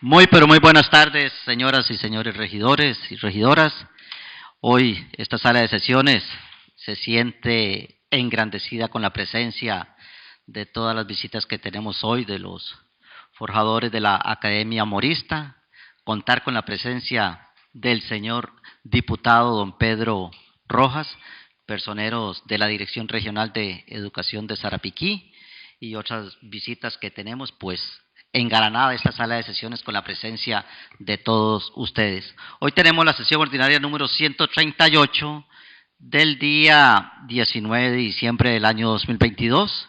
Muy, pero muy buenas tardes, señoras y señores regidores y regidoras. Hoy esta sala de sesiones se siente engrandecida con la presencia de todas las visitas que tenemos hoy de los forjadores de la Academia Morista, contar con la presencia del señor diputado don Pedro Rojas, personeros de la Dirección Regional de Educación de Sarapiquí y otras visitas que tenemos, pues engalanada esta sala de sesiones con la presencia de todos ustedes. Hoy tenemos la sesión ordinaria número 138 del día 19 de diciembre del año 2022.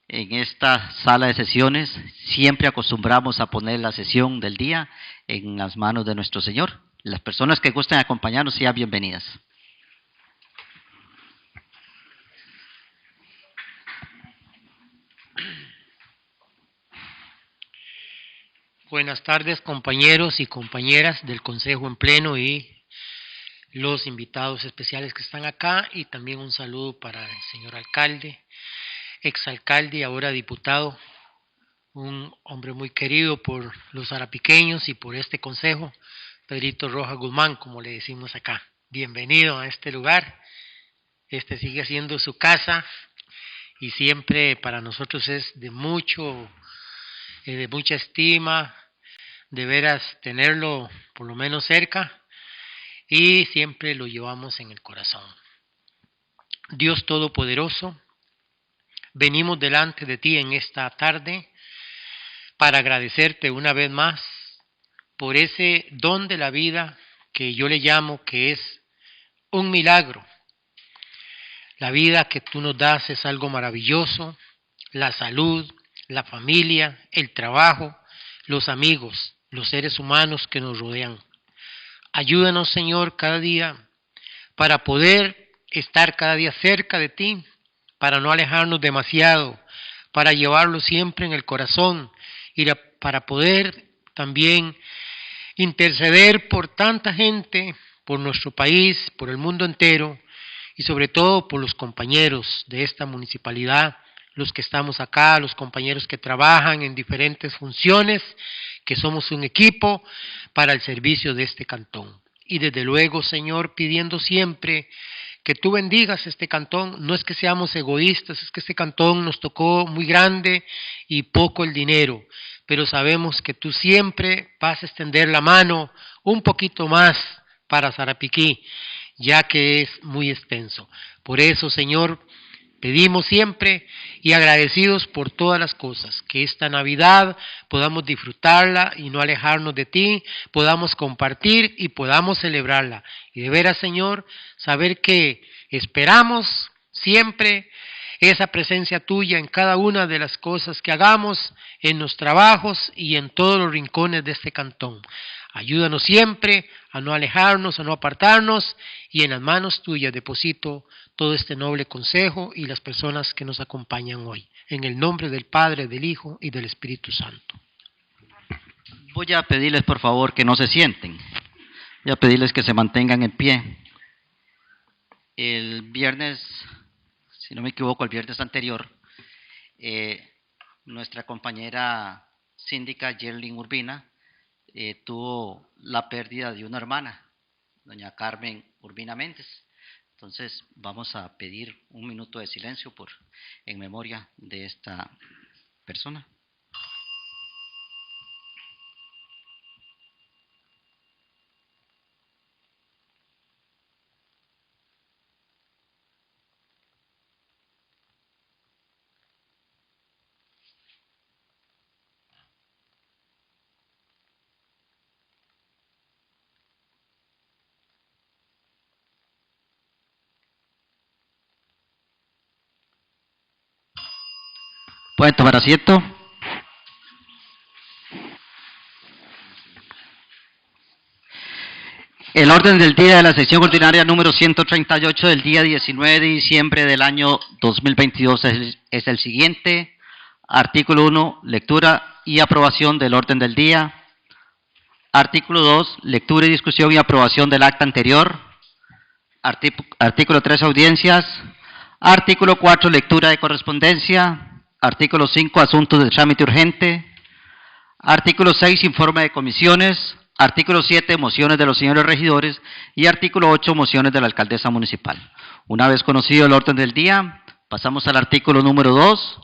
En esta sala de sesiones siempre acostumbramos a poner la sesión del día en las manos de nuestro Señor. Las personas que gusten acompañarnos sean bienvenidas. Buenas tardes, compañeros y compañeras del Consejo en Pleno y los invitados especiales que están acá, y también un saludo para el señor alcalde, exalcalde y ahora diputado, un hombre muy querido por los sarapiqueños y por este consejo, Pedrito Rojas Guzmán, como le decimos acá. Bienvenido a este lugar, este sigue siendo su casa y siempre para nosotros es de mucha estima, de veras tenerlo por lo menos cerca, y siempre lo llevamos en el corazón. Dios Todopoderoso, venimos delante de ti en esta tarde para agradecerte una vez más por ese don de la vida que yo le llamo que es un milagro. La vida que tú nos das es algo maravilloso, la salud, la familia, el trabajo, los amigos, los seres humanos que nos rodean. Ayúdanos, Señor, cada día para poder estar cada día cerca de ti, para no alejarnos demasiado, para llevarlo siempre en el corazón y para poder también interceder por tanta gente, por nuestro país, por el mundo entero y sobre todo por los compañeros de esta municipalidad, los que estamos acá, los compañeros que trabajan en diferentes funciones, que somos un equipo para el servicio de este cantón. Y desde luego, Señor, pidiendo siempre que tú bendigas este cantón. No es que seamos egoístas, es que este cantón nos tocó muy grande y poco el dinero, pero sabemos que tú siempre vas a extender la mano un poquito más para Sarapiquí, ya que es muy extenso. Por eso, Señor, pedimos siempre y agradecidos por todas las cosas, que esta Navidad podamos disfrutarla y no alejarnos de ti, podamos compartir y podamos celebrarla. Y de veras, Señor, saber que esperamos siempre esa presencia tuya en cada una de las cosas que hagamos, en los trabajos y en todos los rincones de este cantón. Ayúdanos siempre a no alejarnos, a no apartarnos, y en las manos tuyas deposito todo este noble consejo y las personas que nos acompañan hoy. En el nombre del Padre, del Hijo y del Espíritu Santo. Voy a pedirles por favor que no se sienten. Voy a pedirles que se mantengan en pie. El viernes, si no me equivoco, el viernes anterior, nuestra compañera síndica Yerlin Urbina tuvo la pérdida de una hermana, doña Carmen Urbina Méndez. Entonces vamos a pedir un minuto de silencio en memoria de esta persona. ¿Pueden tomar asiento? El orden del día de la sesión ordinaria número 138 del día 19 de diciembre del año 2022 es el siguiente. Artículo 1, lectura y aprobación del orden del día. Artículo 2, lectura y discusión y aprobación del acta anterior. Artículo 3, audiencias. Artículo 4, lectura de correspondencia. Artículo 5, asuntos de trámite urgente. Artículo 6, informe de comisiones. Artículo 7, mociones de los señores regidores. Y artículo 8, mociones de la alcaldesa municipal. Una vez conocido el orden del día, pasamos al artículo número 2.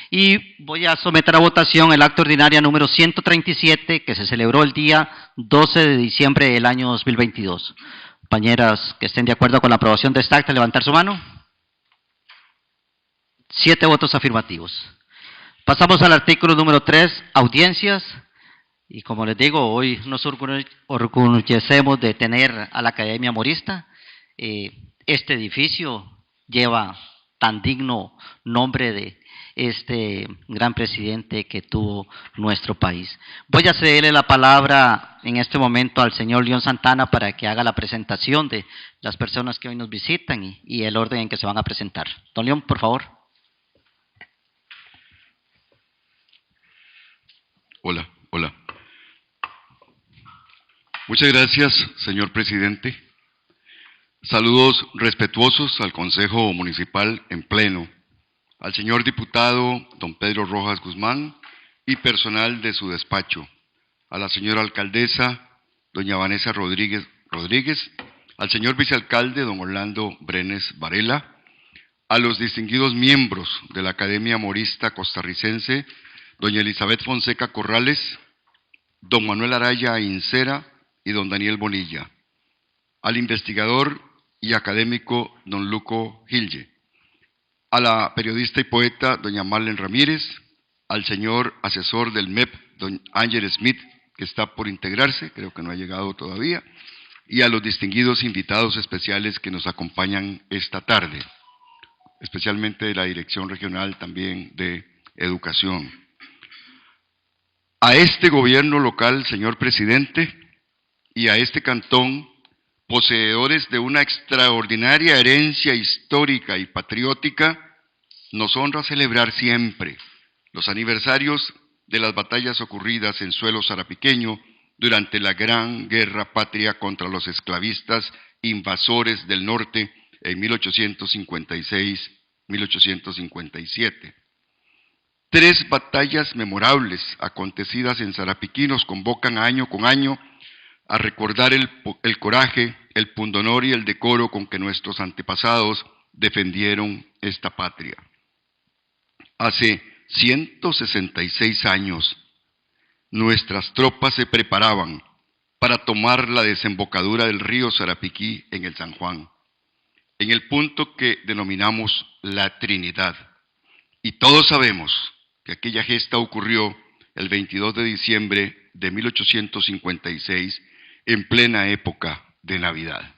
Y voy a someter a votación el acta ordinaria número 137, que se celebró el día 12 de diciembre del año 2022. Compañeras que estén de acuerdo con la aprobación de esta acta, levantar su mano. 7 votos afirmativos. Pasamos al artículo número 3, audiencias. Y como les digo, hoy nos orgullecemos de tener a la Academia Morista. Este edificio lleva tan digno nombre de este gran presidente que tuvo nuestro país. Voy a cederle la palabra en este momento al señor León Santana para que haga la presentación de las personas que hoy nos visitan y el orden en que se van a presentar. Don León, por favor. Hola. Muchas gracias, señor presidente. Saludos respetuosos al Consejo Municipal en pleno, al señor diputado don Pedro Rojas Guzmán y personal de su despacho, a la señora alcaldesa doña Vanessa Rodríguez, al señor vicealcalde don Orlando Brenes Varela, a los distinguidos miembros de la Academia Morista Costarricense, doña Elizabeth Fonseca Corrales, don Manuel Araya Incera y don Daniel Bonilla, al investigador y académico don Luco Gilje, a la periodista y poeta doña Marlene Ramírez, al señor asesor del MEP, don Ángel Smith, que está por integrarse, creo que no ha llegado todavía, y a los distinguidos invitados especiales que nos acompañan esta tarde, especialmente de la Dirección Regional también de Educación. A este gobierno local, señor presidente, y a este cantón, poseedores de una extraordinaria herencia histórica y patriótica, nos honra celebrar siempre los aniversarios de las batallas ocurridas en suelo sarapiqueño durante la Gran Guerra Patria contra los esclavistas invasores del norte en 1856-1857. 3 batallas memorables acontecidas en Sarapiquí nos convocan año con año a recordar el coraje, el pundonor y el decoro con que nuestros antepasados defendieron esta patria. Hace 166 años, nuestras tropas se preparaban para tomar la desembocadura del río Sarapiquí en el San Juan, en el punto que denominamos la Trinidad. Y todos sabemos que aquella gesta ocurrió el 22 de diciembre de 1856, en plena época de Navidad.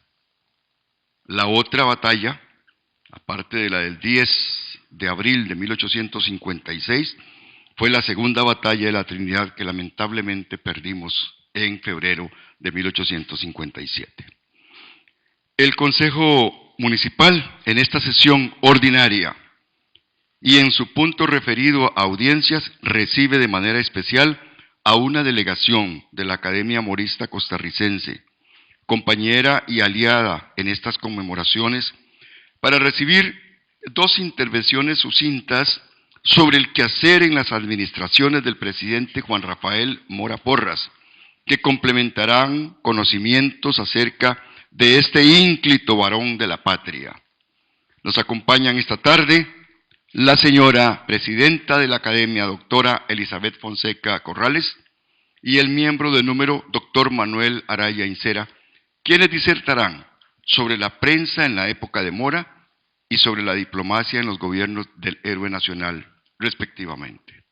La otra batalla, aparte de la del 10 de abril de 1856, fue la segunda batalla de la Trinidad que lamentablemente perdimos en febrero de 1857. El Consejo Municipal, en esta sesión ordinaria y en su punto referido a audiencias, recibe de manera especial a una delegación de la Academia Morista Costarricense, compañera y aliada en estas conmemoraciones, para recibir 2 intervenciones sucintas sobre el quehacer en las administraciones del presidente Juan Rafael Mora Porras, que complementarán conocimientos acerca de este ínclito varón de la patria. Nos acompañan esta tarde la señora presidenta de la Academia, doctora Elizabeth Fonseca Corrales, y el miembro de número, doctor Manuel Araya Incera, quienes disertarán sobre la prensa en la época de Mora y sobre la diplomacia en los gobiernos del héroe nacional, respectivamente.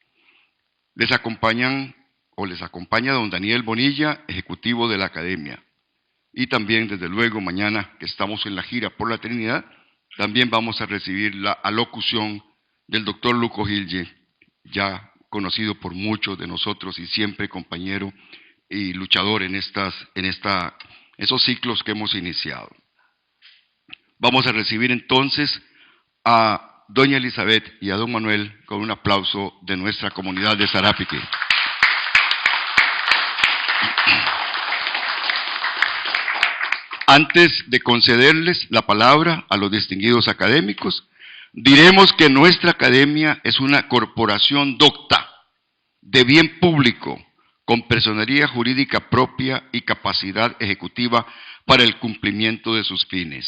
Les acompaña don Daniel Bonilla, ejecutivo de la Academia. Y también, desde luego, mañana que estamos en la gira por la Trinidad, también vamos a recibir la alocución del doctor Luco Gilje, ya conocido por muchos de nosotros y siempre compañero y luchador en esos ciclos que hemos iniciado. Vamos a recibir entonces a doña Elizabeth y a don Manuel con un aplauso de nuestra comunidad de Sarapiquí. Antes de concederles la palabra a los distinguidos académicos, diremos que nuestra academia es una corporación docta, de bien público, con personería jurídica propia y capacidad ejecutiva para el cumplimiento de sus fines.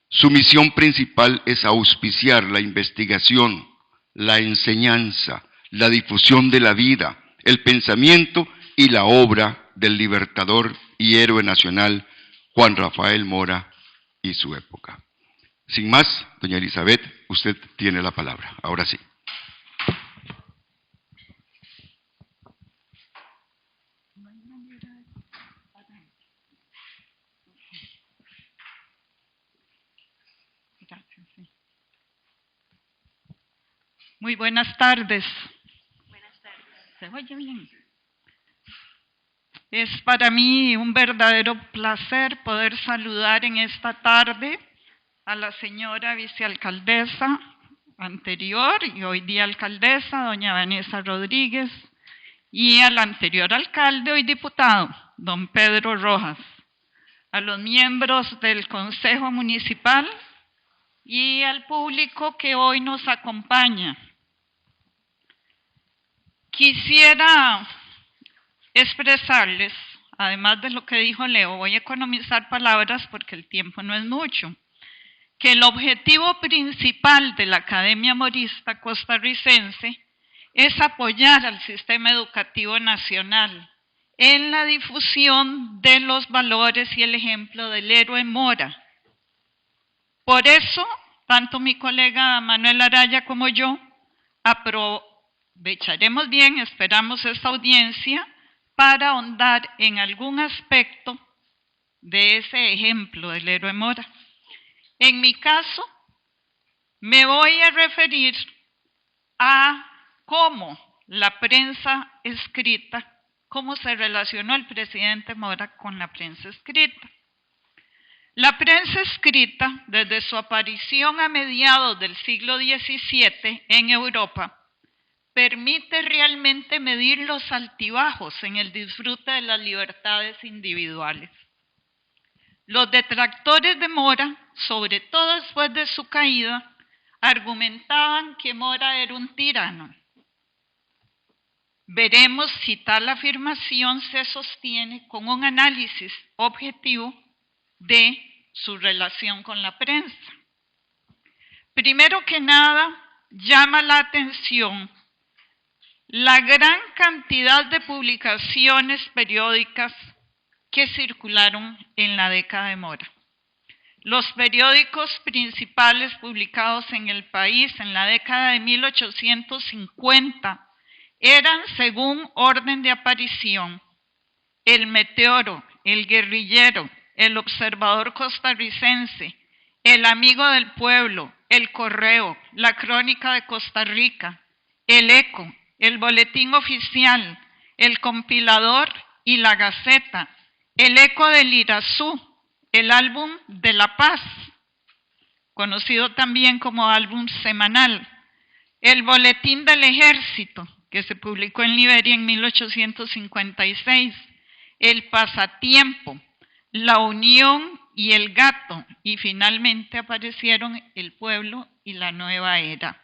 Su misión principal es auspiciar la investigación, la enseñanza, la difusión de la vida, el pensamiento y la obra del libertador y héroe nacional Juan Rafael Mora y su época. Sin más, doña Elizabeth, usted tiene la palabra. Ahora sí. Muy buenas tardes. Buenas tardes. ¿Se oye bien? Es para mí un verdadero placer poder saludar en esta tarde a la señora vicealcaldesa anterior y hoy día alcaldesa, doña Vanessa Rodríguez, y al anterior alcalde, hoy diputado, don Pedro Rojas, a los miembros del Consejo Municipal y al público que hoy nos acompaña. Quisiera expresarles, además de lo que dijo Leo, voy a economizar palabras porque el tiempo no es mucho, que el objetivo principal de la Academia Morista Costarricense es apoyar al sistema educativo nacional en la difusión de los valores y el ejemplo del héroe Mora. Por eso, tanto mi colega Manuel Araya como yo aprovecharemos bien, esperamos esta audiencia para ahondar en algún aspecto de ese ejemplo del héroe Mora. En mi caso, me voy a referir a cómo la prensa escrita, cómo se relacionó el presidente Mora con la prensa escrita. La prensa escrita, desde su aparición a mediados del siglo XVII en Europa, permite realmente medir los altibajos en el disfrute de las libertades individuales. Los detractores de Mora, sobre todo después de su caída, argumentaban que Mora era un tirano. Veremos si tal afirmación se sostiene con un análisis objetivo de su relación con la prensa. Primero que nada, llama la atención la gran cantidad de publicaciones periódicas que circularon en la década de Mora. Los periódicos principales publicados en el país en la década de 1850 eran, según orden de aparición, El Meteoro, El Guerrillero, El Observador Costarricense, El Amigo del Pueblo, El Correo, La Crónica de Costa Rica, El Eco, El Boletín Oficial, El Compilador y La Gaceta, El Eco del Irazú, el Álbum de la Paz, conocido también como álbum semanal, el Boletín del Ejército, que se publicó en Liberia en 1856, el Pasatiempo, la Unión y el Gato, y finalmente aparecieron El Pueblo y la Nueva Era.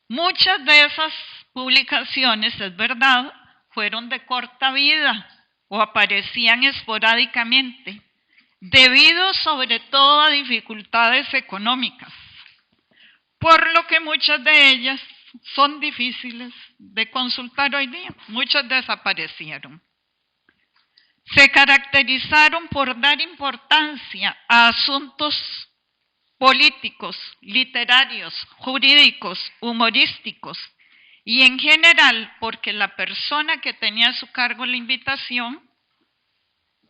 Muchas de esas publicaciones, es verdad, fueron de corta vida o aparecían esporádicamente, debido sobre todo a dificultades económicas, por lo que muchas de ellas son difíciles de consultar hoy día. Muchas desaparecieron. Se caracterizaron por dar importancia a asuntos políticos, literarios, jurídicos, humorísticos, y en general porque la persona que tenía a su cargo la invitación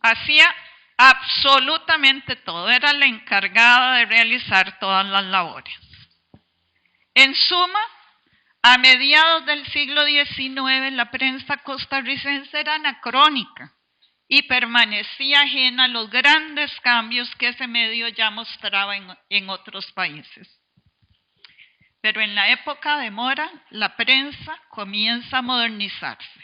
hacía absolutamente todo, era la encargada de realizar todas las labores. En suma, a mediados del siglo XIX la prensa costarricense era anacrónica y permanecía ajena a los grandes cambios que ese medio ya mostraba en otros países. Pero en la época de Mora, la prensa comienza a modernizarse.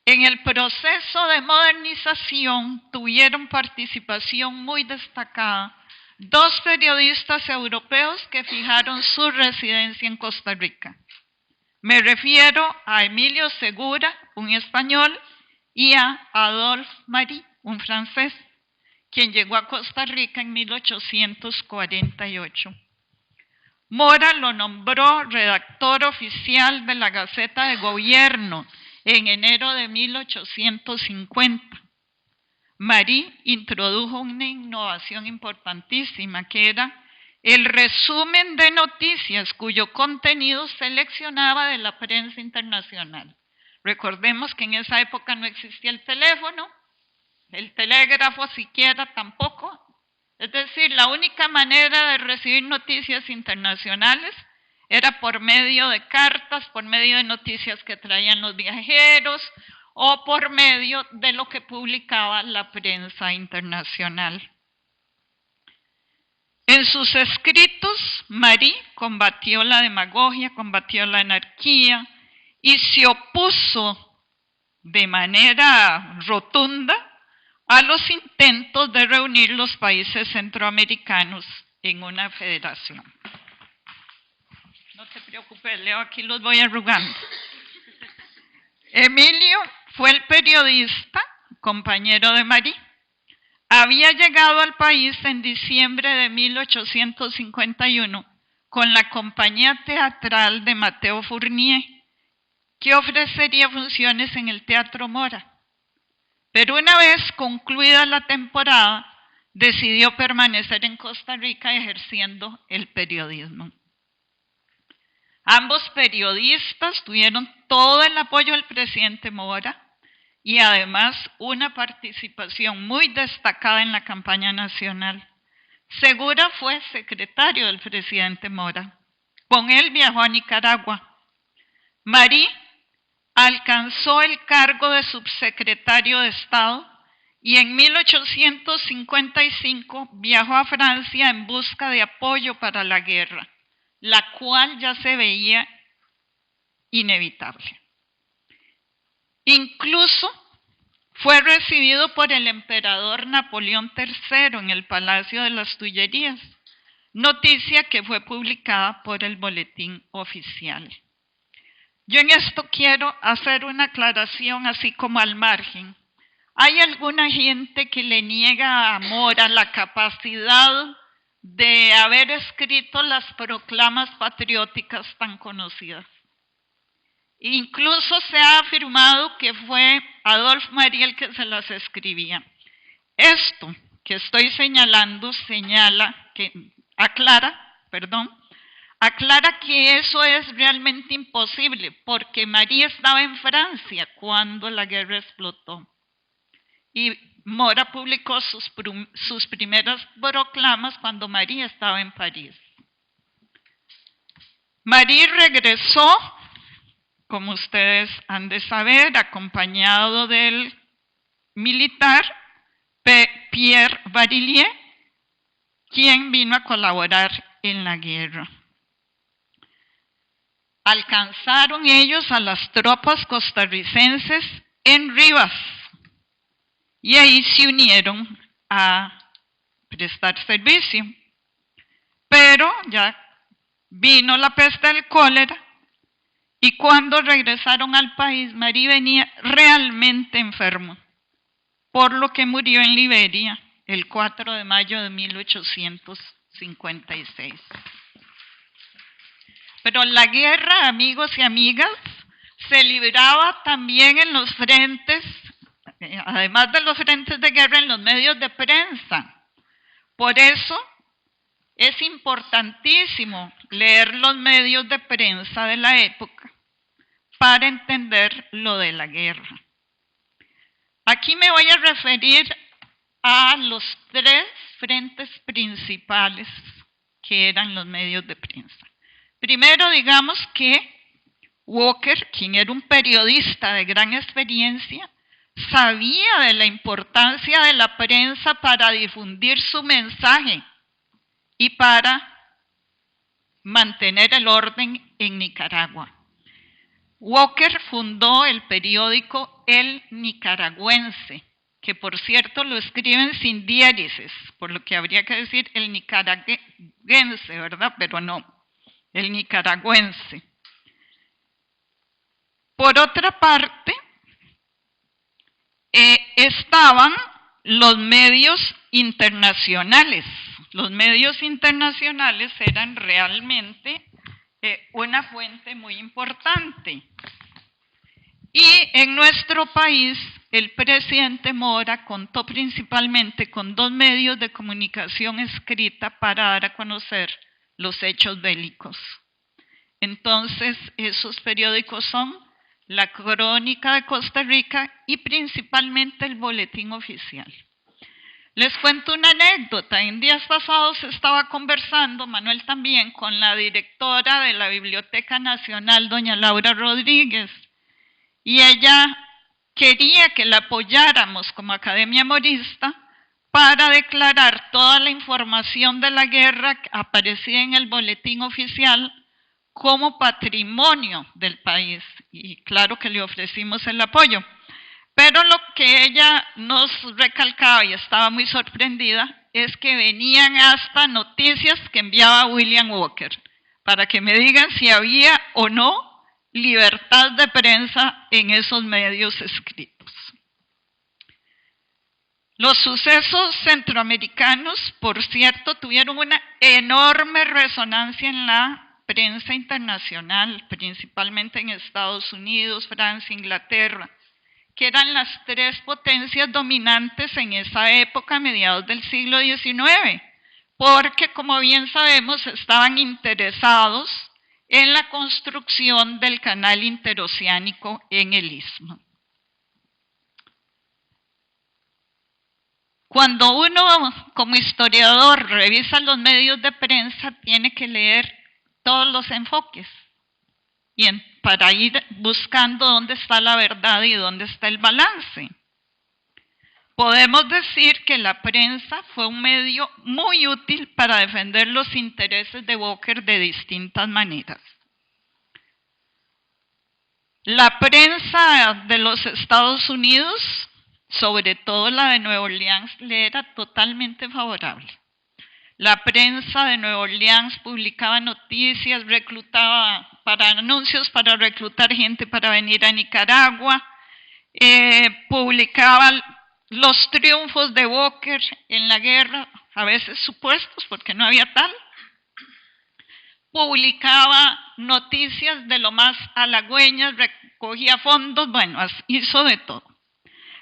En el proceso de modernización tuvieron participación muy destacada dos periodistas europeos que fijaron su residencia en Costa Rica. Me refiero a Emilio Segura, un español, y a Adolphe Marie, un francés, quien llegó a Costa Rica en 1848. Mora lo nombró redactor oficial de la Gaceta de Gobierno en enero de 1850. Marie introdujo una innovación importantísima, que era el resumen de noticias cuyo contenido seleccionaba de la prensa internacional. Recordemos que en esa época no existía el teléfono, el telégrafo siquiera tampoco. Es decir, la única manera de recibir noticias internacionales era por medio de cartas, por medio de noticias que traían los viajeros o por medio de lo que publicaba la prensa internacional. En sus escritos, Marie combatió la demagogia, combatió la anarquía y se opuso de manera rotunda a los intentos de reunir los países centroamericanos en una federación. No te preocupes, Leo, aquí los voy arrugando. Emilio fue el periodista, compañero de Marie. Había llegado al país en diciembre de 1851 con la compañía teatral de Mateo Fournier, que ofrecería funciones en el Teatro Mora. Pero una vez concluida la temporada, decidió permanecer en Costa Rica ejerciendo el periodismo. Ambos periodistas tuvieron todo el apoyo del presidente Mora y además una participación muy destacada en la campaña nacional. Segura fue secretario del presidente Mora. Con él viajó a Nicaragua. Marie alcanzó el cargo de subsecretario de Estado y en 1855 viajó a Francia en busca de apoyo para la guerra, la cual ya se veía inevitable. Incluso fue recibido por el emperador Napoleón III en el Palacio de las Tullerías, noticia que fue publicada por el Boletín Oficial. Yo en esto quiero hacer una aclaración así como al margen. Hay alguna gente que le niega a Mora la capacidad de haber escrito las proclamas patrióticas tan conocidas. Incluso se ha afirmado que fue Adolphe Marie el que se las escribía. Esto que estoy señalando aclara que eso es realmente imposible, porque Marie estaba en Francia cuando la guerra explotó. Y Mora publicó sus primeras proclamas cuando Marie estaba en París. Marie regresó, como ustedes han de saber, acompañado del militar Pierre Barillier, quien vino a colaborar en la guerra. Alcanzaron ellos a las tropas costarricenses en Rivas y ahí se unieron a prestar servicio. Pero ya vino la peste del cólera y cuando regresaron al país, Marie venía realmente enfermo, por lo que murió en Liberia el 4 de mayo de 1856. Pero la guerra, amigos y amigas, se libraba también en los frentes, además de los frentes de guerra, en los medios de prensa. Por eso es importantísimo leer los medios de prensa de la época para entender lo de la guerra. Aquí me voy a referir a los tres frentes principales que eran los medios de prensa. Primero, digamos que Walker, quien era un periodista de gran experiencia, sabía de la importancia de la prensa para difundir su mensaje y para mantener el orden en Nicaragua. Walker fundó el periódico El Nicaragüense, que por cierto lo escriben sin diéresis, por lo que habría que decir el nicaragüense, ¿verdad? Pero no, el Nicaragüense. Por otra parte, estaban los medios internacionales. Los medios internacionales eran realmente una fuente muy importante. Y en nuestro país, el presidente Mora contó principalmente con 2 medios de comunicación escrita para dar a conocer los hechos bélicos. Entonces, esos periódicos son la Crónica de Costa Rica y principalmente el Boletín Oficial. Les cuento una anécdota. En días pasados estaba conversando, Manuel también, con la directora de la Biblioteca Nacional, doña Laura Rodríguez, y ella quería que la apoyáramos como Academia Morista para declarar toda la información de la guerra que aparecía en el Boletín Oficial como patrimonio del país. Y claro que le ofrecimos el apoyo. Pero lo que ella nos recalcaba y estaba muy sorprendida es que venían hasta noticias que enviaba William Walker, para que me digan si había o no libertad de prensa en esos medios escritos. Los sucesos centroamericanos, por cierto, tuvieron una enorme resonancia en la prensa internacional, principalmente en Estados Unidos, Francia, Inglaterra, que eran las 3 potencias dominantes en esa época, a mediados del siglo XIX, porque, como bien sabemos, estaban interesados en la construcción del canal interoceánico en el Istmo. Cuando uno, como historiador, revisa los medios de prensa, tiene que leer todos los enfoques para ir buscando dónde está la verdad y dónde está el balance. Podemos decir que la prensa fue un medio muy útil para defender los intereses de Walker de distintas maneras. La prensa de los Estados Unidos, sobre todo la de Nueva Orleans, le era totalmente favorable. La prensa de Nueva Orleans publicaba noticias, reclutaba para anuncios para reclutar gente para venir a Nicaragua, publicaba los triunfos de Walker en la guerra, a veces supuestos porque no había tal, publicaba noticias de lo más halagüeñas, recogía fondos, bueno, hizo de todo.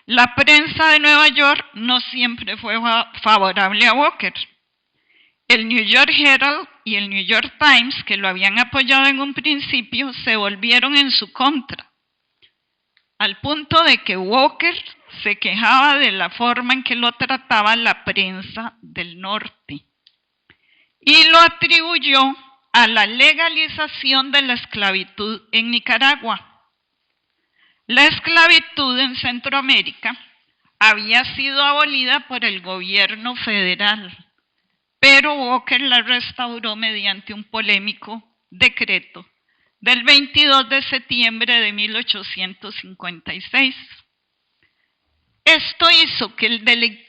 La prensa de Nueva York no siempre fue favorable a Walker. El New York Herald y el New York Times, que lo habían apoyado en un principio, se volvieron en su contra, al punto de que Walker se quejaba de la forma en que lo trataba la prensa del norte y lo atribuyó a la legalización de la esclavitud en Nicaragua. La esclavitud en Centroamérica había sido abolida por el gobierno federal, pero Walker la restauró mediante un polémico decreto del 22 de septiembre de 1856. Esto hizo que el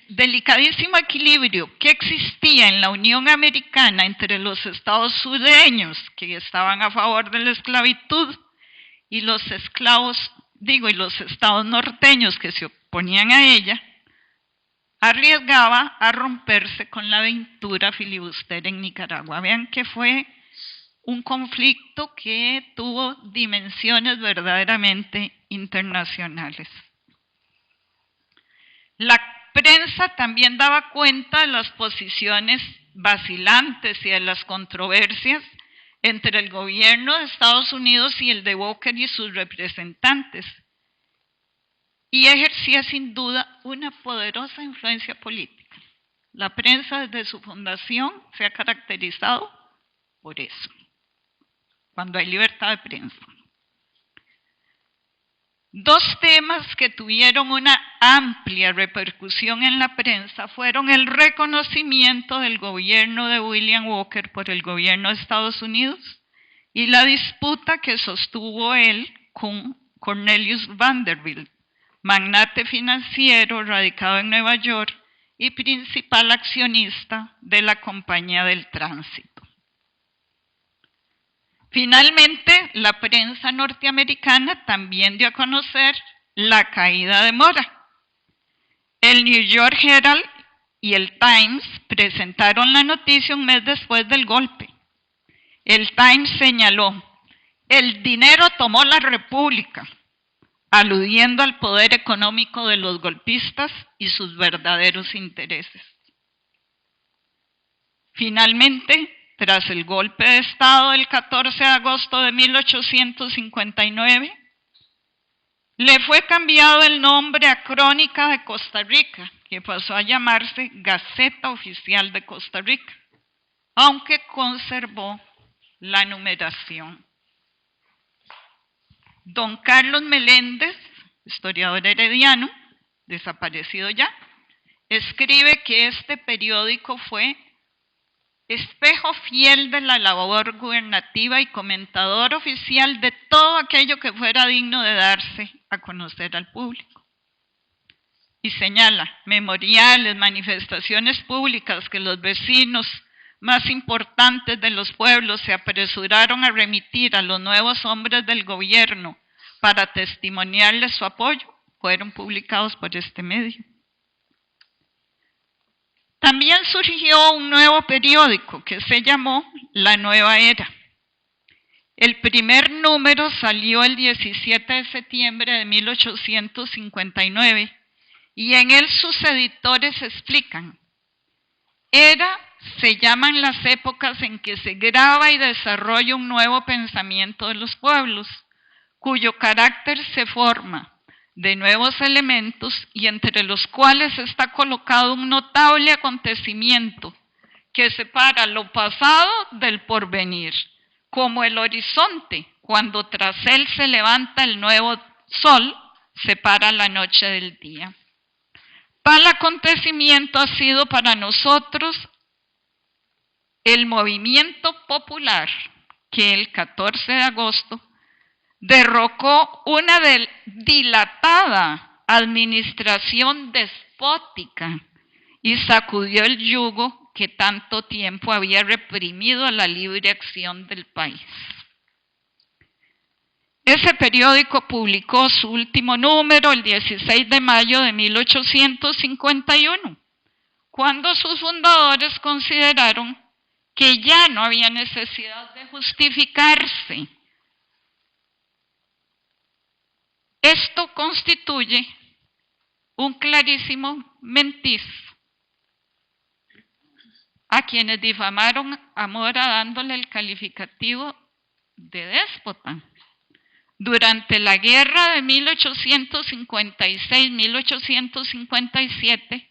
delicadísimo equilibrio que existía en la Unión Americana entre los estados sureños, que estaban a favor de la esclavitud, y los y los estados norteños que se oponían a ella, arriesgaba a romperse con la aventura filibustera en Nicaragua. Vean que fue un conflicto que tuvo dimensiones verdaderamente internacionales. La prensa también daba cuenta de las posiciones vacilantes y de las controversias entre el gobierno de Estados Unidos y el de Walker y sus representantes, y ejercía sin duda una poderosa influencia política. La prensa desde su fundación se ha caracterizado por eso, cuando hay libertad de prensa. 2 temas que tuvieron una amplia repercusión en la prensa fueron el reconocimiento del gobierno de William Walker por el gobierno de Estados Unidos y la disputa que sostuvo él con Cornelius Vanderbilt, magnate financiero radicado en Nueva York y principal accionista de la Compañía del Tránsito. Finalmente, la prensa norteamericana también dio a conocer la caída de Mora. El New York Herald y el Times presentaron la noticia un mes después del golpe. El Times señaló: el dinero tomó la República, aludiendo al poder económico de los golpistas y sus verdaderos intereses. Finalmente, tras el golpe de Estado del 14 de agosto de 1859, le fue cambiado el nombre a Crónica de Costa Rica, que pasó a llamarse Gaceta Oficial de Costa Rica, aunque conservó la numeración. Don Carlos Meléndez, historiador herediano, desaparecido ya, escribe que este periódico fue espejo fiel de la labor gubernativa y comentador oficial de todo aquello que fuera digno de darse a conocer al público. Y señala: memoriales, manifestaciones públicas que los vecinos más importantes de los pueblos se apresuraron a remitir a los nuevos hombres del gobierno para testimoniarles su apoyo, fueron publicados por este medio. También surgió un nuevo periódico que se llamó La Nueva Era. El primer número salió el 17 de septiembre de 1859 y en él sus editores explican: era se llaman las épocas en que se graba y desarrolla un nuevo pensamiento de los pueblos, cuyo carácter se forma de nuevos elementos y entre los cuales está colocado un notable acontecimiento que separa lo pasado del porvenir, como el horizonte, cuando tras él se levanta el nuevo sol, separa la noche del día. Tal acontecimiento ha sido para nosotros el movimiento popular que el 14 de agosto derrocó una dilatada administración despótica y sacudió el yugo que tanto tiempo había reprimido la libre acción del país. Ese periódico publicó su último número el 16 de mayo de 1851, cuando sus fundadores consideraron que ya no había necesidad de justificarse. Esto constituye un clarísimo mentiz a quienes difamaron a Mora dándole el calificativo de déspota. Durante la guerra de 1856-1857,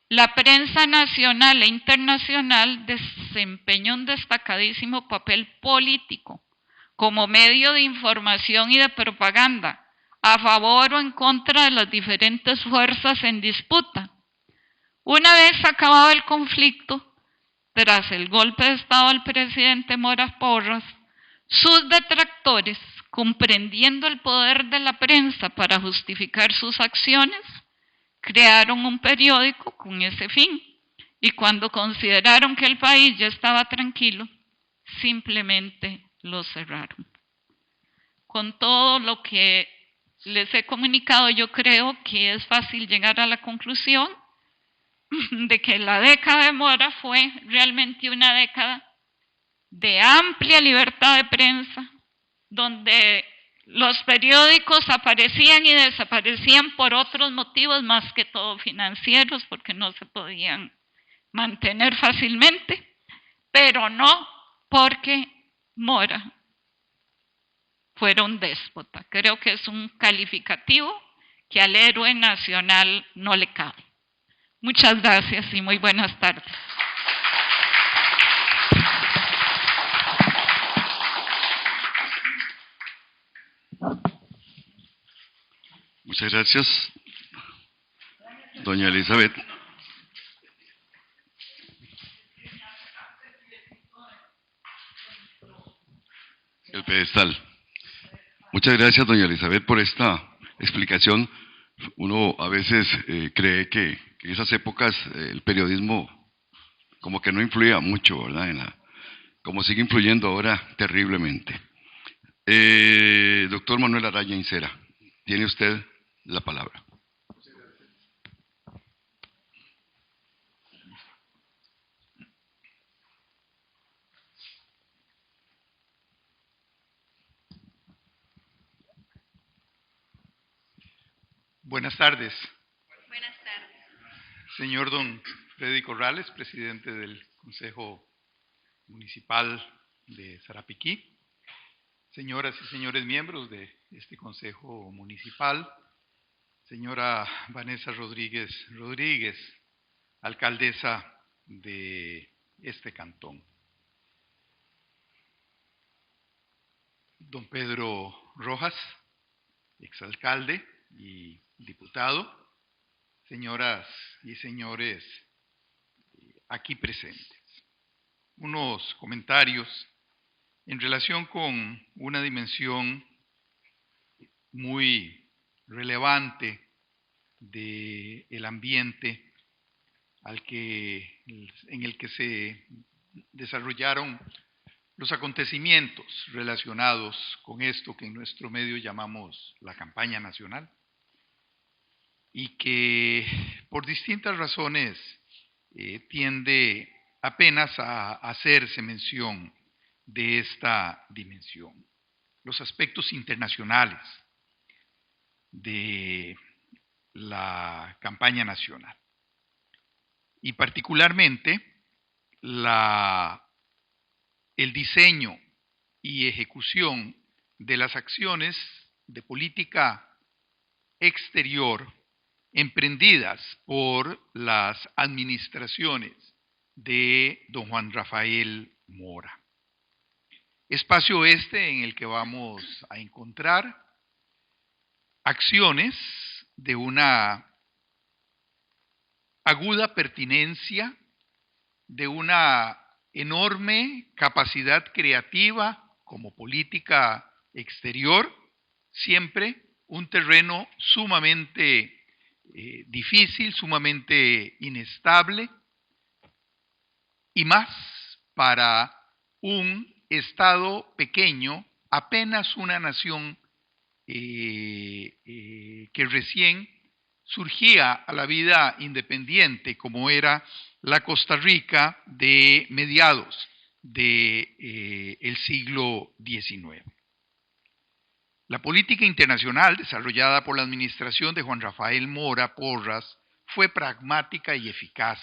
la prensa nacional e internacional desempeñó un destacadísimo papel político como medio de información y de propaganda a favor o en contra de las diferentes fuerzas en disputa. Una vez acabado el conflicto, tras el golpe de Estado del presidente Mora Porras, sus detractores, comprendiendo el poder de la prensa para justificar sus acciones, crearon un periódico con ese fin, y cuando consideraron que el país ya estaba tranquilo, simplemente lo cerraron. Con todo lo que les he comunicado, yo creo que es fácil llegar a la conclusión de que la década de Mora fue realmente una década de amplia libertad de prensa, donde los periódicos aparecían y desaparecían por otros motivos más que todo financieros, porque no se podían mantener fácilmente, pero no porque Mora fuera un déspota. Creo que es un calificativo que al héroe nacional no le cabe. Muchas gracias y muy buenas tardes. Muchas gracias, doña Elizabeth. El pedestal. Muchas gracias, doña Elizabeth, por esta explicación. Uno a veces cree que en esas épocas el periodismo como que no influía mucho, ¿verdad?, como sigue influyendo ahora terriblemente. Doctor Manuel Araya Incera, tiene usted la palabra. Buenas tardes. Buenas tardes. Señor don Freddy Corrales, presidente del Consejo Municipal de Sarapiquí. Señoras y señores miembros de este Consejo Municipal. Señora Vanessa Rodríguez, alcaldesa de este cantón. Don Pedro Rojas, exalcalde y diputado, señoras y señores aquí presentes. Unos comentarios en relación con una dimensión muy relevante del ambiente en el que se desarrollaron los acontecimientos relacionados con esto que en nuestro medio llamamos la campaña nacional, y que por distintas razones tiende apenas a hacerse mención de esta dimensión. Los aspectos internacionales de la campaña nacional y particularmente el diseño y ejecución de las acciones de política exterior emprendidas por las administraciones de don Juan Rafael Mora. Espacio en el que vamos a encontrar acciones de una aguda pertinencia, de una enorme capacidad creativa como política exterior, siempre un terreno sumamente difícil, sumamente inestable, y más para un Estado pequeño, apenas una nación que recién surgía a la vida independiente, como era la Costa Rica de mediados del siglo XIX. La política internacional desarrollada por la administración de Juan Rafael Mora Porras fue pragmática y eficaz.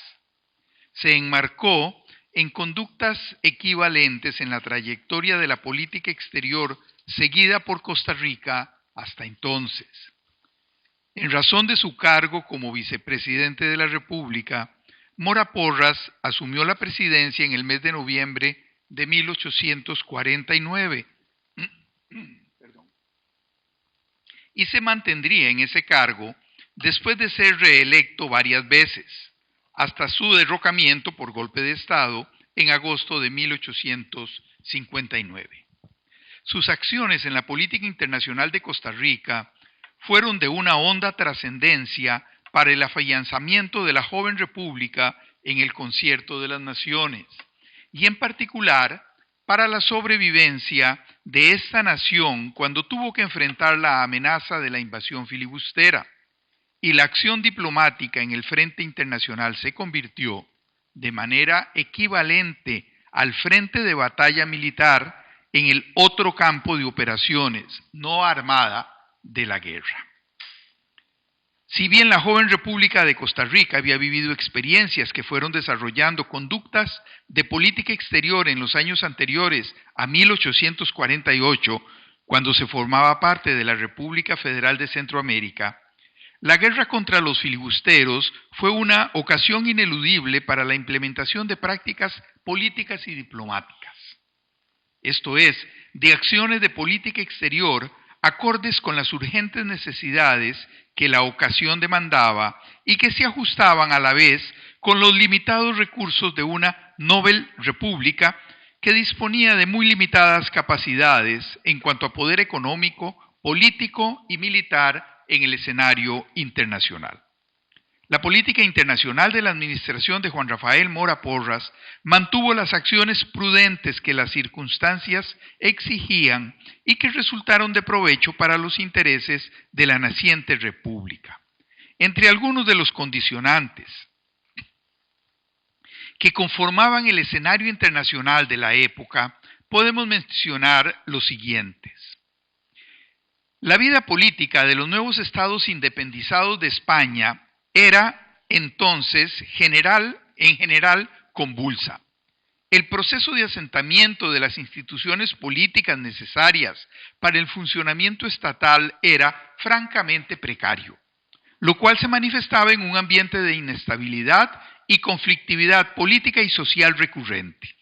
Se enmarcó en conductas equivalentes en la trayectoria de la política exterior seguida por Costa Rica hasta entonces. En razón de su cargo como vicepresidente de la República, Mora Porras asumió la presidencia en el mes de noviembre de 1849. Y se mantendría en ese cargo después de ser reelecto varias veces, hasta su derrocamiento por golpe de Estado en agosto de 1859. Sus acciones en la política internacional de Costa Rica fueron de una honda trascendencia para el afianzamiento de la joven república en el concierto de las naciones, y en particular para la sobrevivencia de esta nación cuando tuvo que enfrentar la amenaza de la invasión filibustera, y la acción diplomática en el frente internacional se convirtió de manera equivalente al frente de batalla militar en el otro campo de operaciones no armada de la guerra. Si bien la joven República de Costa Rica había vivido experiencias que fueron desarrollando conductas de política exterior en los años anteriores a 1848, cuando se formaba parte de la República Federal de Centroamérica, la guerra contra los filibusteros fue una ocasión ineludible para la implementación de prácticas políticas y diplomáticas. Esto es, de acciones de política exterior acordes con las urgentes necesidades que la ocasión demandaba y que se ajustaban a la vez con los limitados recursos de una noble república que disponía de muy limitadas capacidades en cuanto a poder económico, político y militar en el escenario internacional. La política internacional de la administración de Juan Rafael Mora Porras mantuvo las acciones prudentes que las circunstancias exigían y que resultaron de provecho para los intereses de la naciente república. Entre algunos de los condicionantes que conformaban el escenario internacional de la época, podemos mencionar los siguientes. La vida política de los nuevos estados independizados de España era entonces en general convulsa. El proceso de asentamiento de las instituciones políticas necesarias para el funcionamiento estatal era francamente precario, lo cual se manifestaba en un ambiente de inestabilidad y conflictividad política y social recurrente.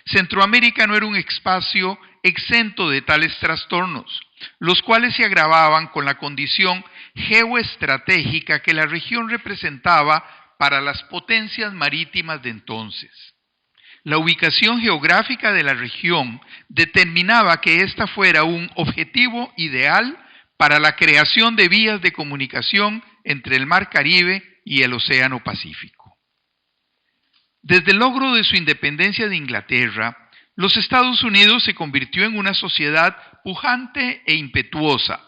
Centroamérica no era un espacio exento de tales trastornos, los cuales se agravaban con la condición geoestratégica que la región representaba para las potencias marítimas de entonces. La ubicación geográfica de la región determinaba que ésta fuera un objetivo ideal para la creación de vías de comunicación entre el Mar Caribe y el Océano Pacífico. Desde el logro de su independencia de Inglaterra, los Estados Unidos se convirtió en una sociedad pujante e impetuosa,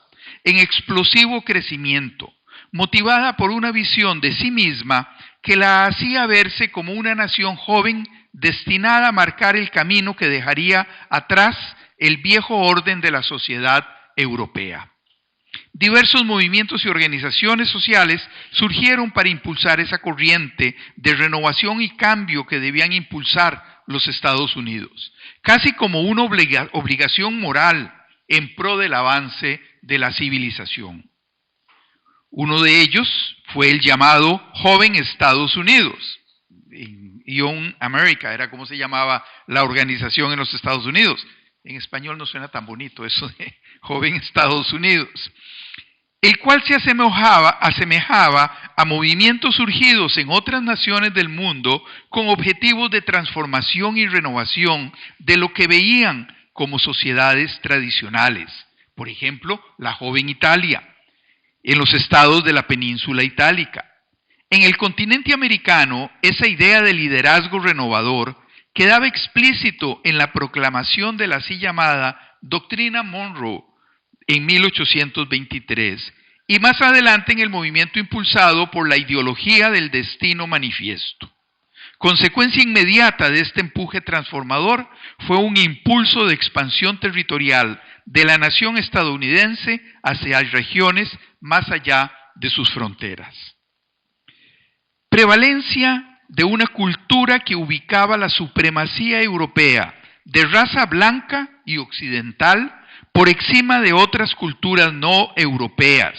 en explosivo crecimiento, motivada por una visión de sí misma que la hacía verse como una nación joven destinada a marcar el camino que dejaría atrás el viejo orden de la sociedad europea. Diversos movimientos y organizaciones sociales surgieron para impulsar esa corriente de renovación y cambio que debían impulsar los Estados Unidos, casi como una obligación moral en pro del avance de la civilización. Uno de ellos fue el llamado Joven Estados Unidos, Young America, era como se llamaba la organización en los Estados Unidos. En español no suena tan bonito eso de Joven Estados Unidos, el cual se asemejaba a movimientos surgidos en otras naciones del mundo con objetivos de transformación y renovación de lo que veían como sociedades tradicionales. Por ejemplo, la joven Italia, en los estados de la península itálica. En el continente americano, esa idea de liderazgo renovador quedaba explícito en la proclamación de la así llamada Doctrina Monroe en 1823 y más adelante en el movimiento impulsado por la ideología del destino manifiesto. Consecuencia inmediata de este empuje transformador fue un impulso de expansión territorial de la nación estadounidense hacia regiones más allá de sus fronteras. Prevalencia de una cultura que ubicaba la supremacía europea de raza blanca y occidental por encima de otras culturas no europeas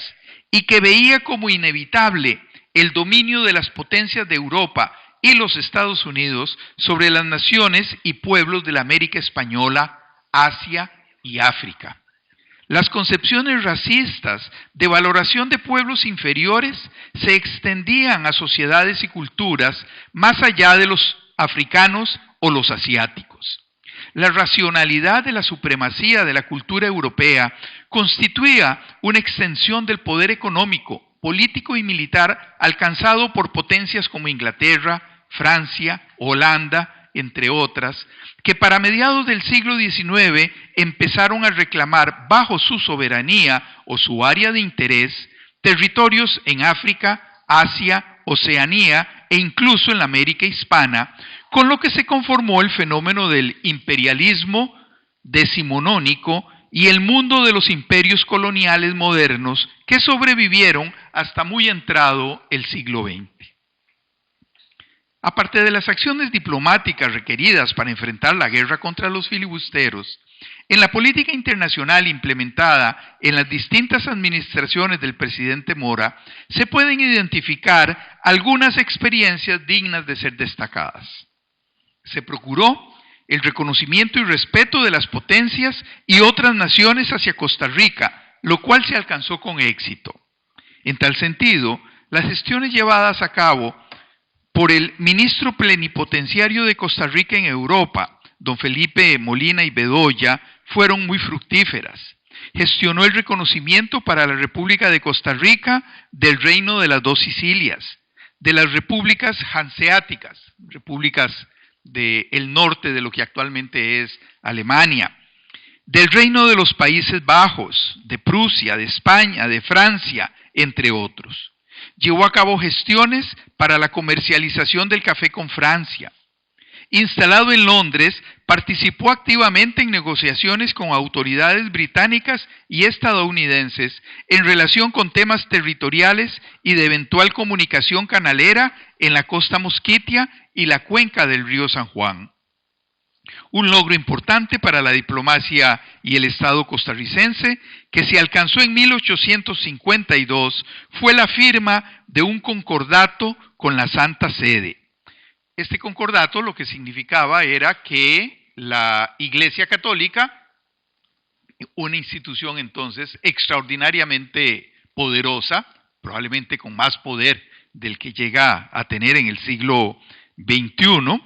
y que veía como inevitable el dominio de las potencias de Europa y los Estados Unidos sobre las naciones y pueblos de la América Española, Asia y África. Las concepciones racistas de valoración de pueblos inferiores se extendían a sociedades y culturas más allá de los africanos o los asiáticos. La racionalidad de la supremacía de la cultura europea constituía una extensión del poder económico, político y militar alcanzado por potencias como Inglaterra, Francia, Holanda, entre otras, que para mediados del siglo XIX empezaron a reclamar bajo su soberanía o su área de interés territorios en África, Asia, Oceanía e incluso en la América hispana, con lo que se conformó el fenómeno del imperialismo decimonónico y el mundo de los imperios coloniales modernos que sobrevivieron hasta muy entrado el siglo XX. Aparte de las acciones diplomáticas requeridas para enfrentar la guerra contra los filibusteros, en la política internacional implementada en las distintas administraciones del presidente Mora, se pueden identificar algunas experiencias dignas de ser destacadas. Se procuró el reconocimiento y respeto de las potencias y otras naciones hacia Costa Rica, lo cual se alcanzó con éxito. En tal sentido, las gestiones llevadas a cabo por el ministro plenipotenciario de Costa Rica en Europa, don Felipe Molina y Bedoya, fueron muy fructíferas. Gestionó el reconocimiento para la República de Costa Rica del Reino de las Dos Sicilias, de las repúblicas hanseáticas, repúblicas del norte de lo que actualmente es Alemania, del Reino de los Países Bajos, de Prusia, de España, de Francia, entre otros. Llevó a cabo gestiones para la comercialización del café con Francia. Instalado en Londres, participó activamente en negociaciones con autoridades británicas y estadounidenses en relación con temas territoriales y de eventual comunicación canalera en la costa mosquitia y la cuenca del río San Juan. Un logro importante para la diplomacia y el Estado costarricense que se alcanzó en 1852 fue la firma de un concordato con la Santa Sede. Este concordato lo que significaba era que la Iglesia Católica, una institución entonces extraordinariamente poderosa, probablemente con más poder del que llega a tener en el siglo XXI,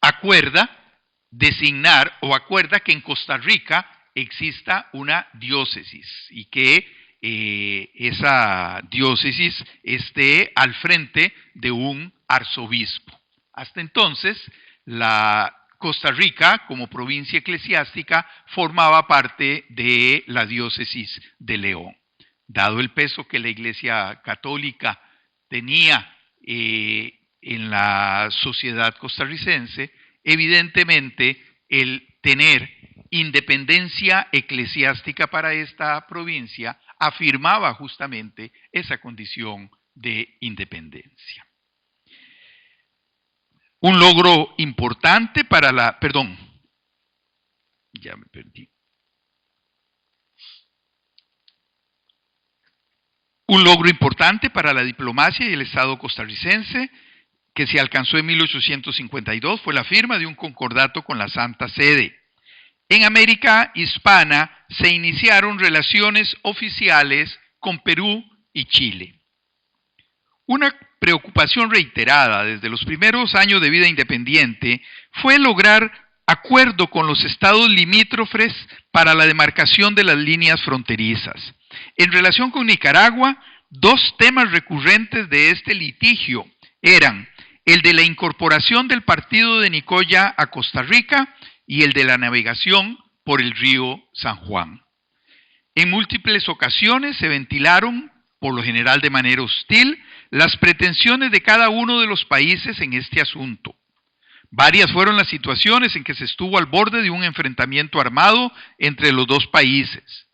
acuerda designar o acuerda que en Costa Rica exista una diócesis y que esa diócesis esté al frente de un arzobispo. Hasta entonces, la Costa Rica, como provincia eclesiástica, formaba parte de la diócesis de León. Dado el peso que la Iglesia Católica tenía en la sociedad costarricense, evidentemente el tener independencia eclesiástica para esta provincia afirmaba justamente esa condición de independencia. Un logro importante para la, perdón, ya me perdí. Un logro importante para la diplomacia y el Estado costarricense que se alcanzó en 1852 fue la firma de un concordato con la Santa Sede. En América hispana se iniciaron relaciones oficiales con Perú y Chile. Una preocupación reiterada desde los primeros años de vida independiente fue lograr acuerdo con los estados limítrofes para la demarcación de las líneas fronterizas. En relación con Nicaragua, dos temas recurrentes de este litigio eran el de la incorporación del partido de Nicoya a Costa Rica y el de la navegación por el río San Juan. En múltiples ocasiones se ventilaron, por lo general de manera hostil, las pretensiones de cada uno de los países en este asunto. Varias fueron las situaciones en que se estuvo al borde de un enfrentamiento armado entre los dos países.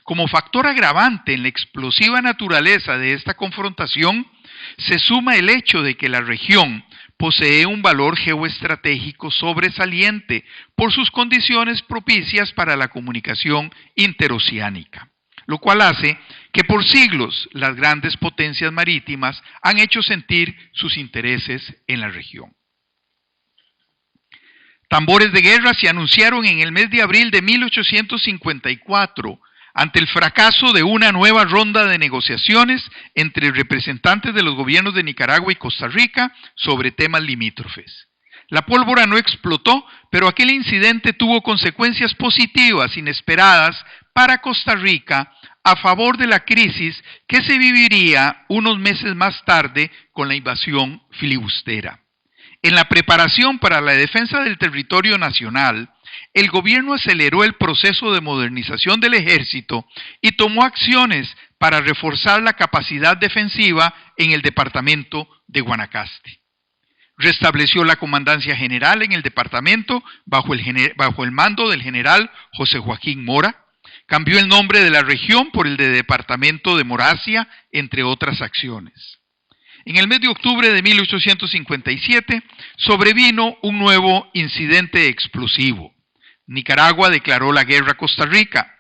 Como factor agravante en la explosiva naturaleza de esta confrontación, se suma el hecho de que la región posee un valor geoestratégico sobresaliente por sus condiciones propicias para la comunicación interoceánica, lo cual hace que por siglos las grandes potencias marítimas han hecho sentir sus intereses en la región. Tambores de guerra se anunciaron en el mes de abril de 1854 ante el fracaso de una nueva ronda de negociaciones entre representantes de los gobiernos de Nicaragua y Costa Rica sobre temas limítrofes. La pólvora no explotó, pero aquel incidente tuvo consecuencias positivas inesperadas para Costa Rica a favor de la crisis que se viviría unos meses más tarde con la invasión filibustera. En la preparación para la defensa del territorio nacional, el gobierno aceleró el proceso de modernización del ejército y tomó acciones para reforzar la capacidad defensiva en el departamento de Guanacaste. Restableció la comandancia general en el departamento bajo el mando del general José Joaquín Mora, cambió el nombre de la región por el de departamento de Moracia, entre otras acciones. En el mes de octubre de 1857 sobrevino un nuevo incidente explosivo. Nicaragua declaró la guerra a Costa Rica.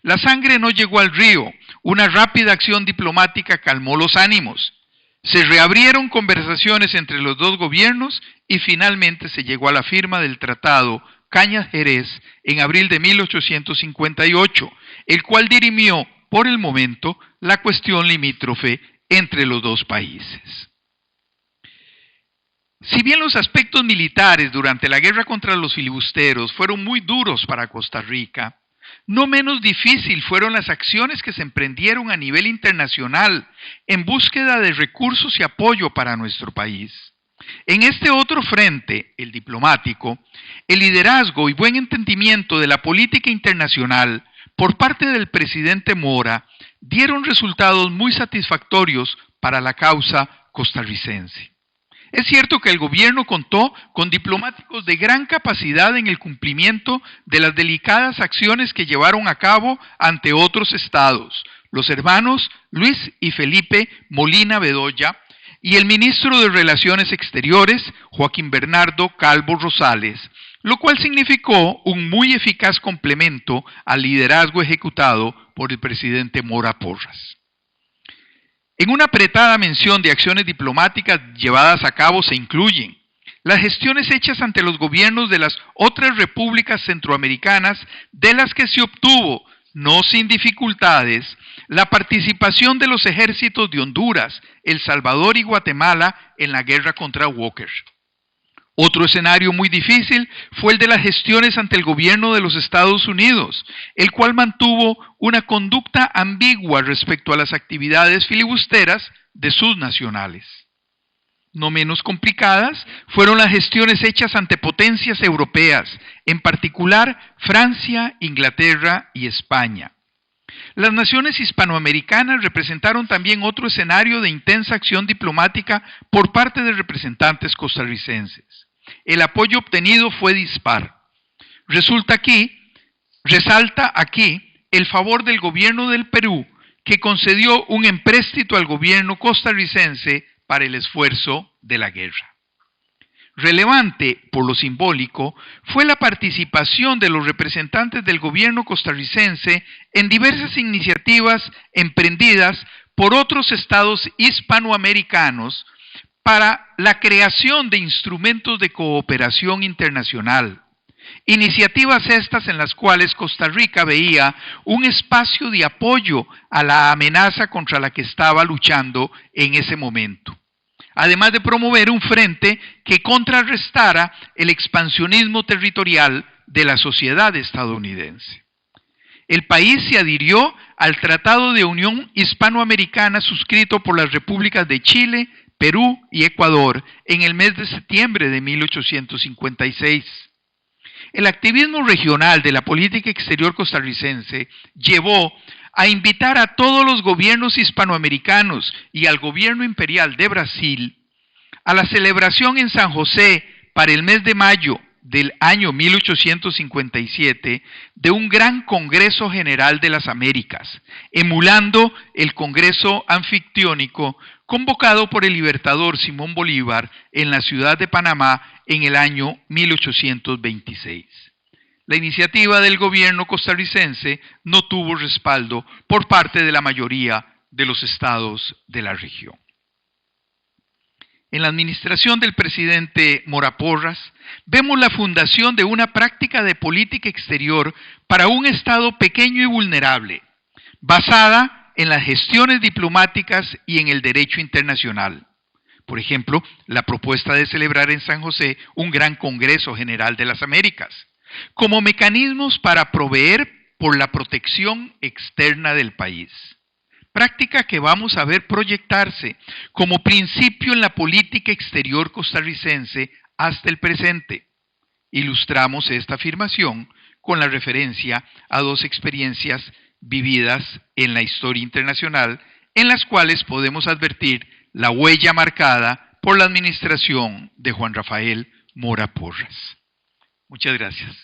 La sangre no llegó al río. Una rápida acción diplomática calmó los ánimos. Se reabrieron conversaciones entre los dos gobiernos y finalmente se llegó a la firma del Tratado Cañas-Jerez en abril de 1858, el cual dirimió por el momento la cuestión limítrofe entre los dos países. Si bien los aspectos militares durante la guerra contra los filibusteros fueron muy duros para Costa Rica, no menos difícil fueron las acciones que se emprendieron a nivel internacional en búsqueda de recursos y apoyo para nuestro país. En este otro frente, el diplomático, el liderazgo y buen entendimiento de la política internacional por parte del presidente Mora dieron resultados muy satisfactorios para la causa costarricense. Es cierto que el gobierno contó con diplomáticos de gran capacidad en el cumplimiento de las delicadas acciones que llevaron a cabo ante otros estados, los hermanos Luis y Felipe Molina Bedoya y el ministro de Relaciones Exteriores, Joaquín Bernardo Calvo Rosales, lo cual significó un muy eficaz complemento al liderazgo ejecutado por el presidente Mora Porras. En una apretada mención de acciones diplomáticas llevadas a cabo se incluyen las gestiones hechas ante los gobiernos de las otras repúblicas centroamericanas, de las que se obtuvo, no sin dificultades, la participación de los ejércitos de Honduras, El Salvador y Guatemala en la guerra contra Walker. Otro escenario muy difícil fue el de las gestiones ante el gobierno de los Estados Unidos, el cual mantuvo una conducta ambigua respecto a las actividades filibusteras de sus nacionales. No menos complicadas fueron las gestiones hechas ante potencias europeas, en particular Francia, Inglaterra y España. Las naciones hispanoamericanas representaron también otro escenario de intensa acción diplomática por parte de representantes costarricenses. El apoyo obtenido fue dispar. Resalta aquí el favor del gobierno del Perú, que concedió un empréstito al gobierno costarricense para el esfuerzo de la guerra. Relevante por lo simbólico fue la participación de los representantes del gobierno costarricense en diversas iniciativas emprendidas por otros estados hispanoamericanos para la creación de instrumentos de cooperación internacional. Iniciativas estas en las cuales Costa Rica veía un espacio de apoyo a la amenaza contra la que estaba luchando en ese momento, además de promover un frente que contrarrestara el expansionismo territorial de la sociedad estadounidense. El país se adhirió al Tratado de Unión Hispanoamericana suscrito por las repúblicas de Chile, Perú y Ecuador en el mes de septiembre de 1856. El activismo regional de la política exterior costarricense llevó a invitar a todos los gobiernos hispanoamericanos y al gobierno imperial de Brasil a la celebración en San José para el mes de mayo del año 1857 de un gran Congreso General de las Américas, emulando el Congreso Anfictiónico convocado por el libertador Simón Bolívar en la ciudad de Panamá en el año 1826. La iniciativa del gobierno costarricense no tuvo respaldo por parte de la mayoría de los estados de la región. En la administración del presidente Mora Porras, vemos la fundación de una práctica de política exterior para un Estado pequeño y vulnerable, basada en las gestiones diplomáticas y en el derecho internacional. Por ejemplo, la propuesta de celebrar en San José un gran Congreso General de las Américas, como mecanismos para proveer por la protección externa del país. Práctica que vamos a ver proyectarse como principio en la política exterior costarricense hasta el presente. Ilustramos esta afirmación con la referencia a dos experiencias vividas en la historia internacional, en las cuales podemos advertir la huella marcada por la administración de Juan Rafael Mora Porras. Muchas gracias.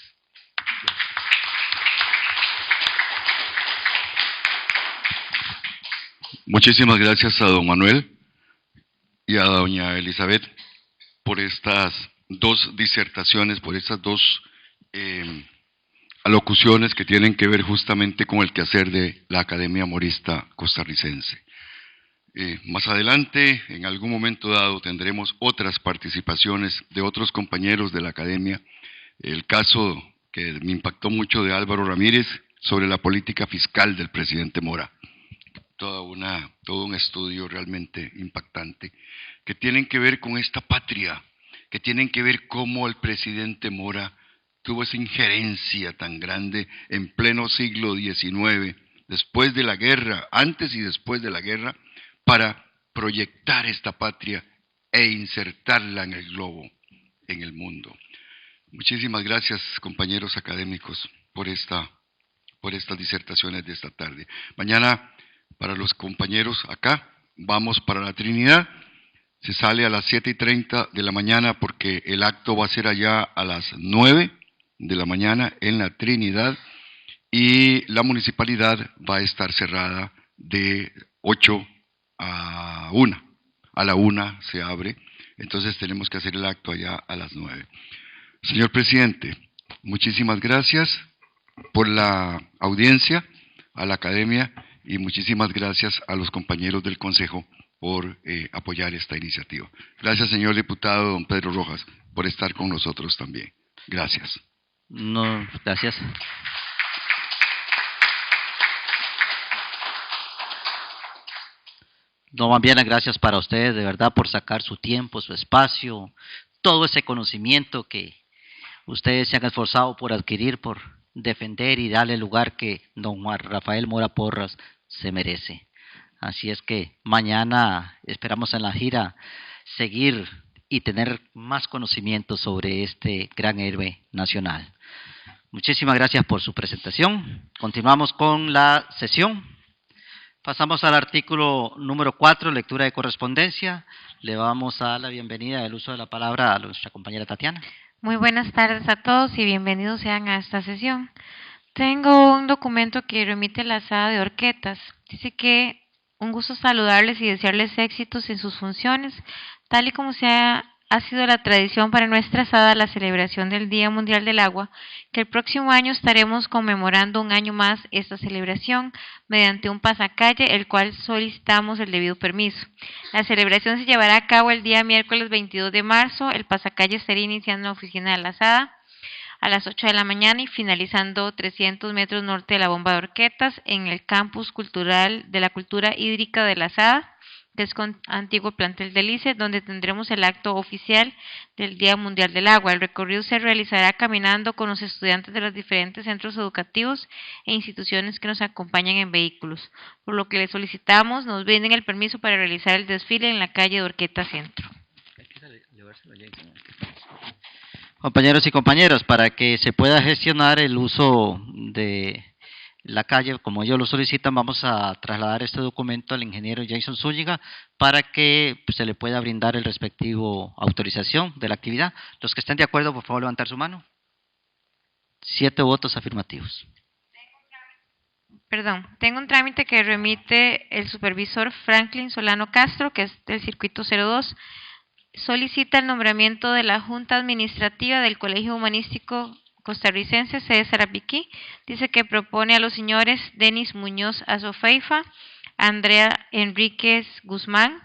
Muchísimas gracias a don Manuel y a doña Elizabeth por estas dos disertaciones, por estas dos alocuciones que tienen que ver justamente con el quehacer de la Academia Morista Costarricense. Más adelante, en algún momento dado, tendremos otras participaciones de otros compañeros de la Academia. El caso que me impactó mucho de Álvaro Ramírez sobre la política fiscal del presidente Mora. Todo un estudio realmente impactante, que tienen que ver con esta patria, que tienen que ver cómo el presidente Mora tuvo esa injerencia tan grande en pleno siglo XIX, después de la guerra, antes y después de la guerra, para proyectar esta patria e insertarla en el globo, en el mundo. Muchísimas gracias, compañeros académicos, por estas disertaciones de esta tarde. Mañana, para los compañeros acá, vamos para la Trinidad. Se sale a las 7:30 de la mañana porque el acto va a ser allá a las 9 de la mañana en la Trinidad, y la municipalidad va a estar cerrada de 8 a 1. A la 1 se abre, entonces tenemos que hacer el acto allá a las 9. Señor presidente, muchísimas gracias por la audiencia, a la academia, y muchísimas gracias a los compañeros del Consejo por apoyar esta iniciativa. Gracias, señor diputado don Pedro Rojas, por estar con nosotros también. Gracias. No, gracias. No, más bien gracias para ustedes, de verdad, por sacar su tiempo, su espacio, todo ese conocimiento que ustedes se han esforzado por adquirir, por defender y darle el lugar que don Juan Rafael Mora Porras se merece. Así es que mañana esperamos en la gira seguir y tener más conocimiento sobre este gran héroe nacional. Muchísimas gracias por su presentación. Continuamos con la sesión. Pasamos al artículo número 4, lectura de correspondencia. Le vamos a dar la bienvenida del uso de la palabra a nuestra compañera Tatiana. Muy buenas tardes a todos y bienvenidos sean a esta sesión. Tengo un documento que remite la Sala de Horquetas. Dice que un gusto saludarles y desearles éxitos en sus funciones, tal y como ha sido la tradición para nuestra Sala la celebración del Día Mundial del Agua, que el próximo año estaremos conmemorando un año más esta celebración mediante un pasacalle, el cual solicitamos el debido permiso. La celebración se llevará a cabo el día miércoles 22 de marzo, el pasacalle estará iniciando en la oficina de la Sala a las 8 de la mañana y finalizando 300 metros norte de la bomba de Horquetas en el campus cultural de la cultura hídrica de la Sala, que es con antiguo plantel del ICE, donde tendremos el acto oficial del Día Mundial del Agua. El recorrido se realizará caminando con los estudiantes de los diferentes centros educativos e instituciones que nos acompañan en vehículos, por lo que les solicitamos nos brinden el permiso para realizar el desfile en la calle de Horqueta Centro. Compañeros y compañeras, para que se pueda gestionar el uso de la calle, como ellos lo solicitan, vamos a trasladar este documento al ingeniero Jason Zúñiga para que se le pueda brindar el respectivo autorización de la actividad. Los que estén de acuerdo, por favor, levantar su mano. 7 votos afirmativos. Tengo un trámite que remite el supervisor Franklin Solano Castro, que es del circuito 02, solicita el nombramiento de la Junta Administrativa del Colegio Humanístico Costarricense, sede Sarapiquí. Dice que propone a los señores Denis Muñoz Azofeifa, Andrea Enríquez Guzmán,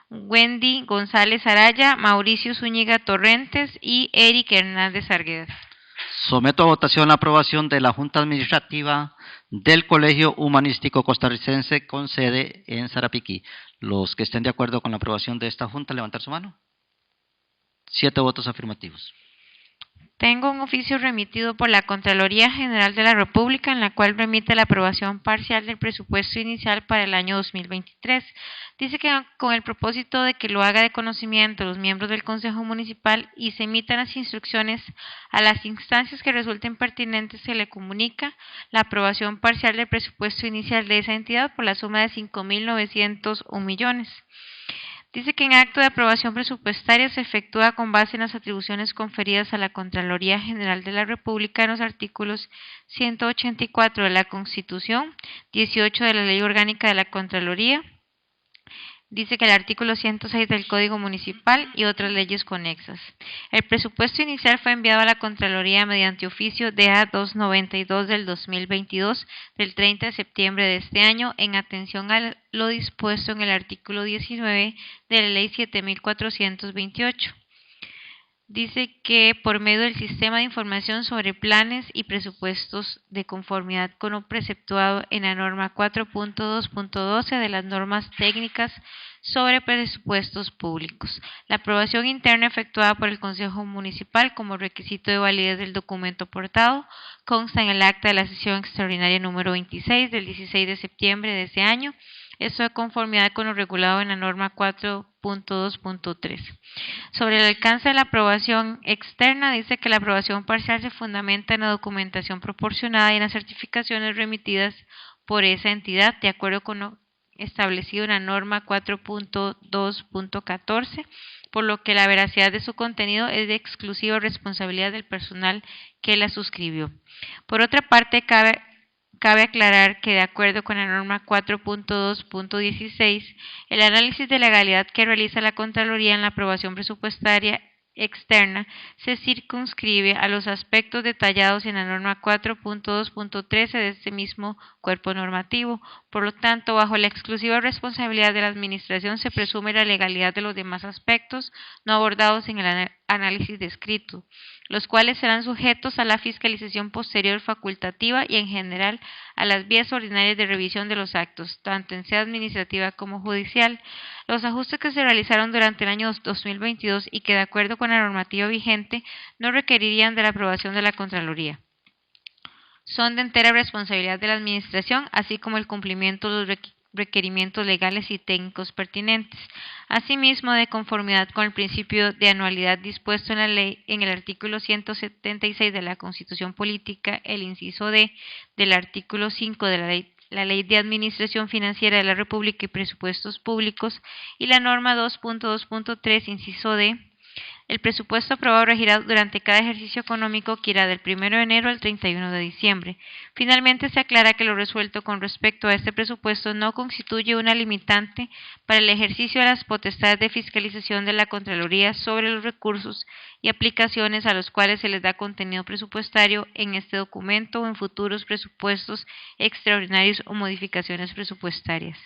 Wendy González Araya, Mauricio Zúñiga Torrentes y Eric Hernández Arguedas. Someto a votación la aprobación de la Junta Administrativa del Colegio Humanístico Costarricense con sede en Sarapiquí. Los que estén de acuerdo con la aprobación de esta Junta, levantar su mano. 7 votos afirmativos. Tengo un oficio remitido por la Contraloría General de la República en la cual remite la aprobación parcial del presupuesto inicial para el año 2023. Dice que con el propósito de que lo haga de conocimiento los miembros del Consejo Municipal y se emitan las instrucciones a las instancias que resulten pertinentes, se le comunica la aprobación parcial del presupuesto inicial de esa entidad por la suma de 5.901 millones. Dice que en acto de aprobación presupuestaria se efectúa con base en las atribuciones conferidas a la Contraloría General de la República en los artículos 184 de la Constitución, 18 de la Ley Orgánica de la Contraloría. Dice que el artículo 106 del Código Municipal y otras leyes conexas. El presupuesto inicial fue enviado a la Contraloría mediante oficio DA 292 del 2022 del 30 de septiembre de este año en atención a lo dispuesto en el artículo 19 de la Ley 7428. dice que por medio del sistema de información sobre planes y presupuestos de conformidad con lo preceptuado en la norma 4.2.12 de las normas técnicas sobre presupuestos públicos. La aprobación interna efectuada por el Consejo Municipal como requisito de validez del documento aportado consta en el acta de la sesión extraordinaria número 26 del 16 de septiembre de ese año, esto de conformidad con lo regulado en la norma 4.2.3. Sobre el alcance de la aprobación externa, dice que la aprobación parcial se fundamenta en la documentación proporcionada y en las certificaciones remitidas por esa entidad, de acuerdo con lo establecido en la norma 4.2.14, por lo que la veracidad de su contenido es de exclusiva responsabilidad del personal que la suscribió. Por otra parte, cabe aclarar que de acuerdo con la norma 4.2.16, el análisis de legalidad que realiza la Contraloría en la aprobación presupuestaria externa se circunscribe a los aspectos detallados en la norma 4.2.13 de este mismo cuerpo normativo. Por lo tanto, bajo la exclusiva responsabilidad de la Administración se presume la legalidad de los demás aspectos no abordados en el análisis descrito, los cuales serán sujetos a la fiscalización posterior facultativa y en general a las vías ordinarias de revisión de los actos, tanto en sede administrativa como judicial. Los ajustes que se realizaron durante el año 2022 y que de acuerdo con la normativa vigente no requerirían de la aprobación de la Contraloría son de entera responsabilidad de la Administración, así como el cumplimiento de los requerimientos legales y técnicos pertinentes. Asimismo, de conformidad con el principio de anualidad dispuesto en la ley en el artículo 176 de la Constitución Política, el inciso D del artículo 5 de la Ley de Administración Financiera de la República y Presupuestos Públicos y la norma 2.2.3, inciso D, el presupuesto aprobado regirá durante cada ejercicio económico que irá del 1 de enero al 31 de diciembre. Finalmente, se aclara que lo resuelto con respecto a este presupuesto no constituye una limitante para el ejercicio de las potestades de fiscalización de la Contraloría sobre los recursos y aplicaciones a los cuales se les da contenido presupuestario en este documento o en futuros presupuestos extraordinarios o modificaciones presupuestarias.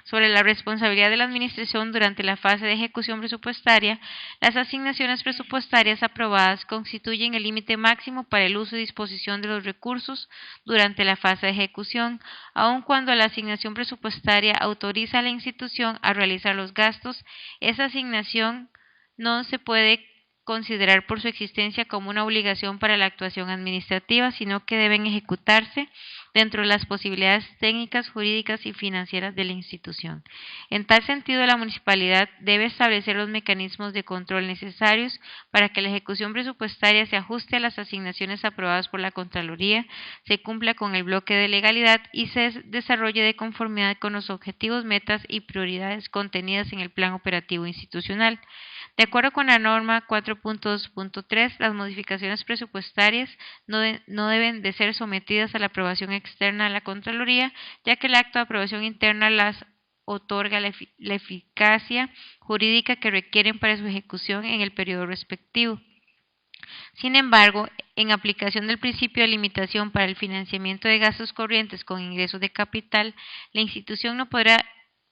Sobre la responsabilidad de la Administración durante la fase de ejecución presupuestaria, las asignaciones presupuestarias aprobadas constituyen el límite máximo para el uso y disposición de los recursos durante la fase de ejecución, aun cuando la asignación presupuestaria autoriza a la institución a realizar los gastos. Esa asignación no se puede considerar por su existencia como una obligación para la actuación administrativa, sino que deben ejecutarse dentro de las posibilidades técnicas, jurídicas y financieras de la institución. En tal sentido, la municipalidad debe establecer los mecanismos de control necesarios para que la ejecución presupuestaria se ajuste a las asignaciones aprobadas por la Contraloría, se cumpla con el bloque de legalidad y se desarrolle de conformidad con los objetivos, metas y prioridades contenidas en el Plan Operativo Institucional. De acuerdo con la norma 4.2.3, las modificaciones presupuestarias no deben de ser sometidas a la aprobación externa de la Contraloría, ya que el acto de aprobación interna las otorga la eficacia jurídica que requieren para su ejecución en el periodo respectivo. Sin embargo, en aplicación del principio de limitación para el financiamiento de gastos corrientes con ingresos de capital, la institución no podrá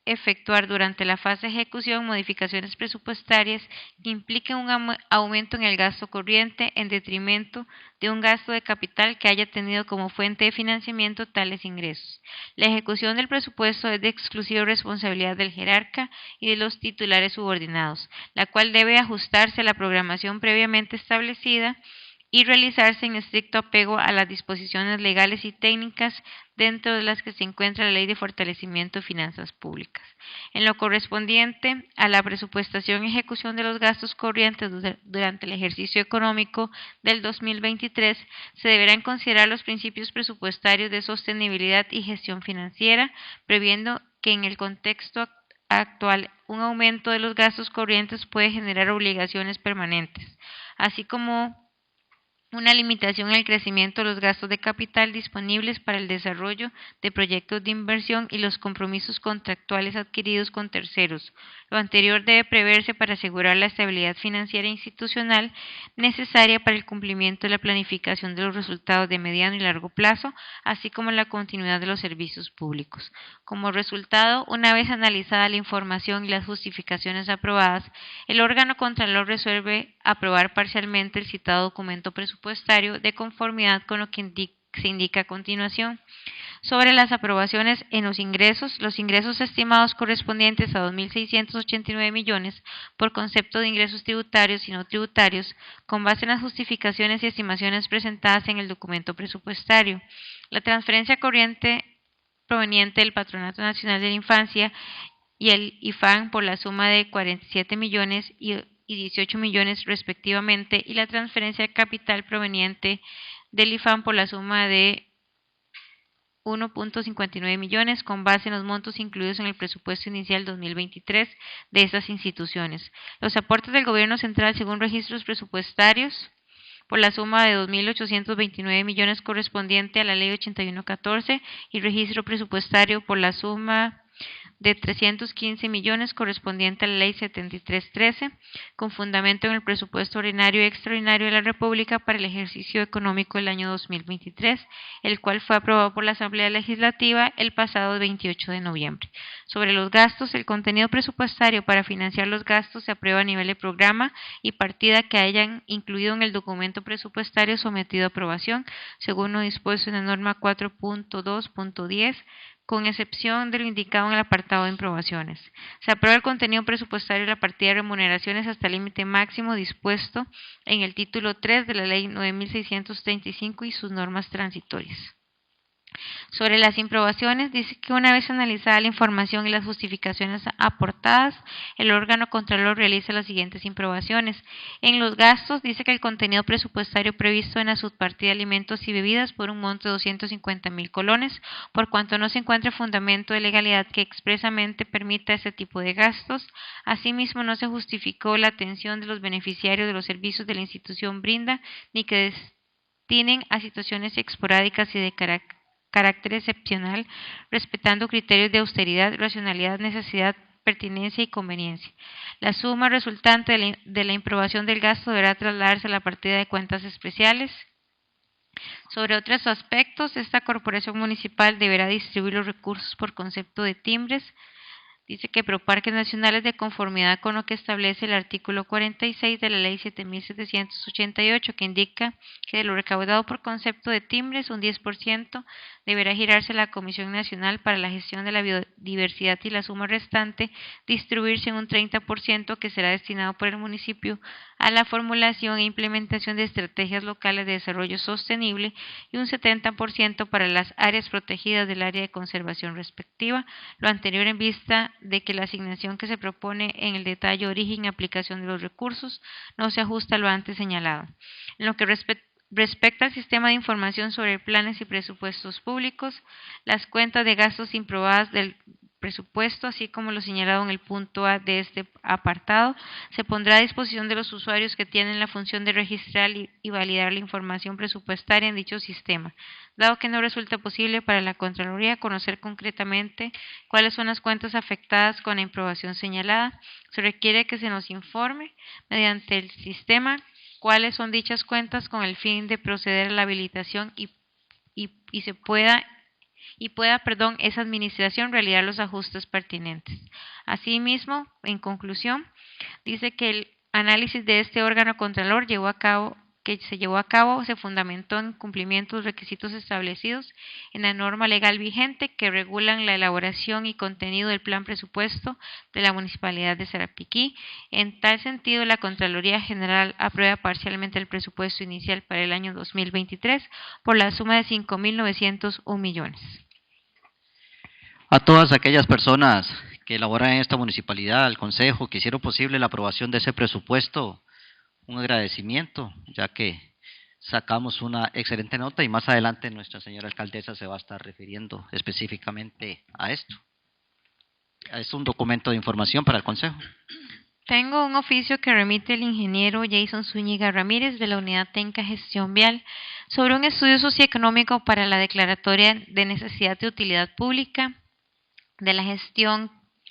efectuar durante la fase de ejecución modificaciones presupuestarias que impliquen un aumento en el gasto corriente en detrimento de un gasto de capital que haya tenido como fuente de financiamiento tales ingresos. La ejecución del presupuesto es de exclusiva responsabilidad del jerarca y de los titulares subordinados, la cual debe ajustarse a la programación previamente establecida y realizarse en estricto apego a las disposiciones legales y técnicas dentro de las que se encuentra la Ley de Fortalecimiento de Finanzas Públicas. En lo correspondiente a la presupuestación y ejecución de los gastos corrientes durante el ejercicio económico del 2023, se deberán considerar los principios presupuestarios de sostenibilidad y gestión financiera, previendo que en el contexto actual un aumento de los gastos corrientes puede generar obligaciones permanentes, así como una limitación en el crecimiento de los gastos de capital disponibles para el desarrollo de proyectos de inversión y los compromisos contractuales adquiridos con terceros. Lo anterior debe preverse para asegurar la estabilidad financiera institucional necesaria para el cumplimiento de la planificación de los resultados de mediano y largo plazo, así como la continuidad de los servicios públicos. Como resultado, una vez analizada la información y las justificaciones aprobadas, el órgano contralor resuelve aprobar parcialmente el citado documento presupuestario de conformidad con lo que se indica a continuación. Sobre las aprobaciones en los ingresos estimados correspondientes a 2.689 millones por concepto de ingresos tributarios y no tributarios, con base en las justificaciones y estimaciones presentadas en el documento presupuestario. La transferencia corriente proveniente del Patronato Nacional de la Infancia y el IFAN por la suma de 47 millones y 18 millones respectivamente, y la transferencia de capital proveniente del IFAN por la suma de 1.59 millones con base en los montos incluidos en el presupuesto inicial 2023 de estas instituciones. Los aportes del Gobierno Central según registros presupuestarios por la suma de 2.829 millones correspondiente a la Ley 8114 y registro presupuestario por la suma de 315 millones correspondiente a la Ley 7313, con fundamento en el presupuesto ordinario y extraordinario de la República para el ejercicio económico del año 2023, el cual fue aprobado por la Asamblea Legislativa el pasado 28 de noviembre. Sobre los gastos, el contenido presupuestario para financiar los gastos se aprueba a nivel de programa y partida que hayan incluido en el documento presupuestario sometido a aprobación, según lo dispuesto en la norma 4.2.10, con excepción de lo indicado en el apartado de aprobaciones. Se aprueba el contenido presupuestario de la partida de remuneraciones hasta el límite máximo dispuesto en el título 3 de la Ley 9.635 y sus normas transitorias. Sobre las improbaciones, dice que una vez analizada la información y las justificaciones aportadas, el órgano contralor realiza las siguientes improbaciones. En los gastos, dice que el contenido presupuestario previsto en la subpartida alimentos y bebidas por un monto de 250.000 colones, por cuanto no se encuentra fundamento de legalidad que expresamente permita ese tipo de gastos. Asimismo, no se justificó la atención de los beneficiarios de los servicios de la institución brinda, ni que destinen a situaciones esporádicas y de carácter excepcional, respetando criterios de austeridad, racionalidad, necesidad, pertinencia y conveniencia. La suma resultante de la improbación del gasto deberá trasladarse a la partida de cuentas especiales. Sobre otros aspectos, esta corporación municipal deberá distribuir los recursos por concepto de timbres. Dice que Proparques Nacionales, de conformidad con lo que establece el artículo 46 de la Ley 7.788, que indica que de lo recaudado por concepto de timbres, un 10% deberá girarse a la Comisión Nacional para la Gestión de la Biodiversidad y la suma restante distribuirse en un 30% que será destinado por el municipio a la formulación e implementación de estrategias locales de desarrollo sostenible y un 70% para las áreas protegidas del área de conservación respectiva, lo anterior en vista de que la asignación que se propone en el detalle origen y aplicación de los recursos no se ajusta a lo antes señalado. En lo que respecta al sistema de información sobre planes y presupuestos públicos, las cuentas de gastos improbadas del presupuesto, así como lo señalado en el punto A de este apartado, se pondrá a disposición de los usuarios que tienen la función de registrar y validar la información presupuestaria en dicho sistema. Dado que no resulta posible para la Contraloría conocer concretamente cuáles son las cuentas afectadas con la improbación señalada, se requiere que se nos informe mediante el sistema cuáles son dichas cuentas con el fin de proceder a la habilitación y pueda esa administración realizar los ajustes pertinentes. Asimismo, en conclusión, dice que el análisis de este órgano contralor se fundamentó en cumplimiento de los requisitos establecidos en la norma legal vigente que regulan la elaboración y contenido del plan presupuesto de la Municipalidad de Sarapiquí. En tal sentido, la Contraloría General aprueba parcialmente el presupuesto inicial para el año 2023 por la suma de 5.901 millones. A todas aquellas personas que laboran en esta municipalidad, al Consejo, que hicieron posible la aprobación de ese presupuesto, un agradecimiento, ya que sacamos una excelente nota y más adelante nuestra señora alcaldesa se va a estar refiriendo específicamente a esto. Es un documento de información para el Consejo. Tengo un oficio que remite el ingeniero Jason Zúñiga Ramírez de la Unidad Técnica Gestión Vial sobre un estudio socioeconómico para la declaratoria de necesidad de utilidad pública de la gestión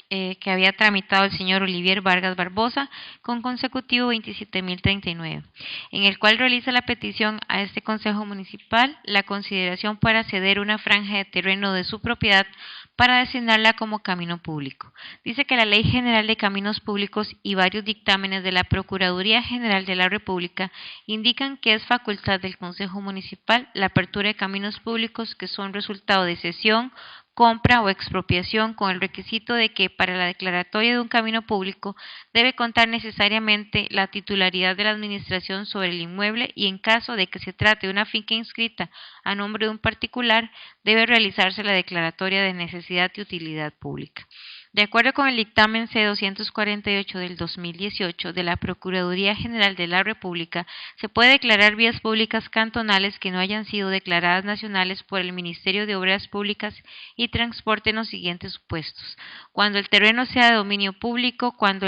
que había tramitado el señor Olivier Vargas Barbosa con consecutivo 27.039, en el cual realiza la petición a este Consejo Municipal la consideración para ceder una franja de terreno de su propiedad para designarla como camino público. Dice que la Ley General de Caminos Públicos y varios dictámenes de la Procuraduría General de la República indican que es facultad del Consejo Municipal la apertura de caminos públicos que son resultado de cesión, compra o expropiación, con el requisito de que para la declaratoria de un camino público debe contar necesariamente la titularidad de la administración sobre el inmueble y en caso de que se trate de una finca inscrita a nombre de un particular, debe realizarse la declaratoria de necesidad y utilidad pública. De acuerdo con el dictamen C-248 del 2018 de la Procuraduría General de la República, se puede declarar vías públicas cantonales que no hayan sido declaradas nacionales por el Ministerio de Obras Públicas y Transporte en los siguientes supuestos: cuando el terreno sea de dominio público, cuando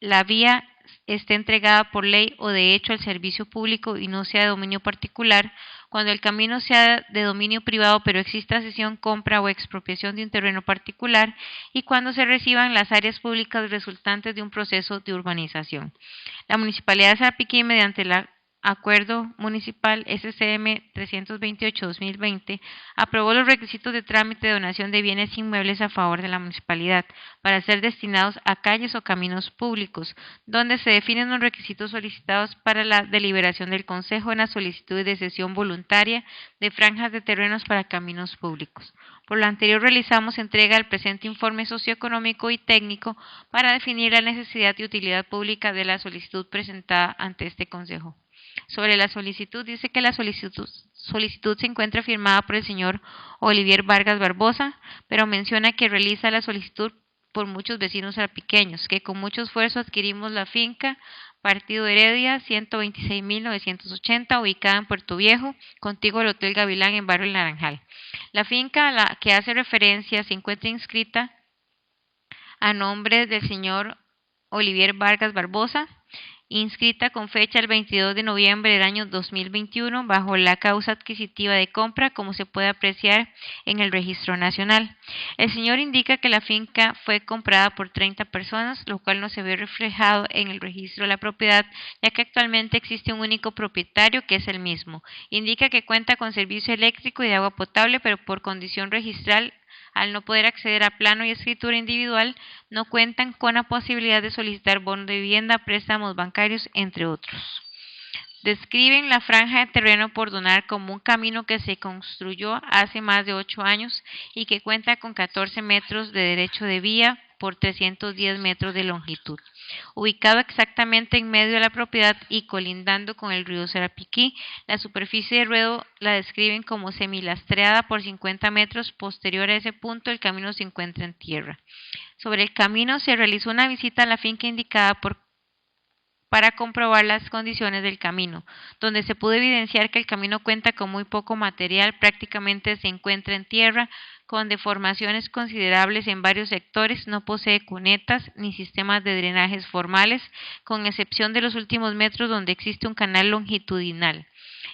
la vía esté entregada por ley o de hecho al servicio público y no sea de dominio particular, cuando el camino sea de dominio privado pero exista cesión, compra o expropiación de un terreno particular y cuando se reciban las áreas públicas resultantes de un proceso de urbanización. La Municipalidad de Sarapiquí, mediante el Acuerdo Municipal SCM 328-2020, aprobó los requisitos de trámite de donación de bienes inmuebles a favor de la municipalidad para ser destinados a calles o caminos públicos, donde se definen los requisitos solicitados para la deliberación del Consejo en la solicitud de cesión voluntaria de franjas de terrenos para caminos públicos. Por lo anterior, realizamos entrega del presente informe socioeconómico y técnico para definir la necesidad y utilidad pública de la solicitud presentada ante este Consejo. Sobre la solicitud, dice que la solicitud se encuentra firmada por el señor Olivier Vargas Barbosa, pero menciona que realiza la solicitud por muchos vecinos sarapiqueños, que con mucho esfuerzo adquirimos la finca Partido Heredia 126.980, ubicada en Puerto Viejo, contiguo al Hotel Gavilán en Barrio El Naranjal. La finca a la que hace referencia se encuentra inscrita a nombre del señor Olivier Vargas Barbosa, inscrita con fecha el 22 de noviembre del año 2021 bajo la causa adquisitiva de compra, como se puede apreciar en el registro nacional. El señor indica que la finca fue comprada por 30 personas, lo cual no se ve reflejado en el registro de la propiedad, ya que actualmente existe un único propietario que es el mismo. Indica que cuenta con servicio eléctrico y de agua potable, pero por condición registral, al no poder acceder a plano y escritura individual, no cuentan con la posibilidad de solicitar bono de vivienda, préstamos bancarios, entre otros. Describen la franja de terreno por donar como un camino que se construyó hace más de 8 años y que cuenta con 14 metros de derecho de vía por 310 metros de longitud, ubicado exactamente en medio de la propiedad y colindando con el río Sarapiquí. La superficie de ruedo la describen como semilastreada por 50 metros. Posterior a ese punto, el camino se encuentra en tierra. Sobre el camino se realizó una visita a la finca indicada para comprobar las condiciones del camino, donde se pudo evidenciar que el camino cuenta con muy poco material, prácticamente se encuentra en tierra, con deformaciones considerables en varios sectores, no posee cunetas ni sistemas de drenajes formales, con excepción de los últimos metros donde existe un canal longitudinal.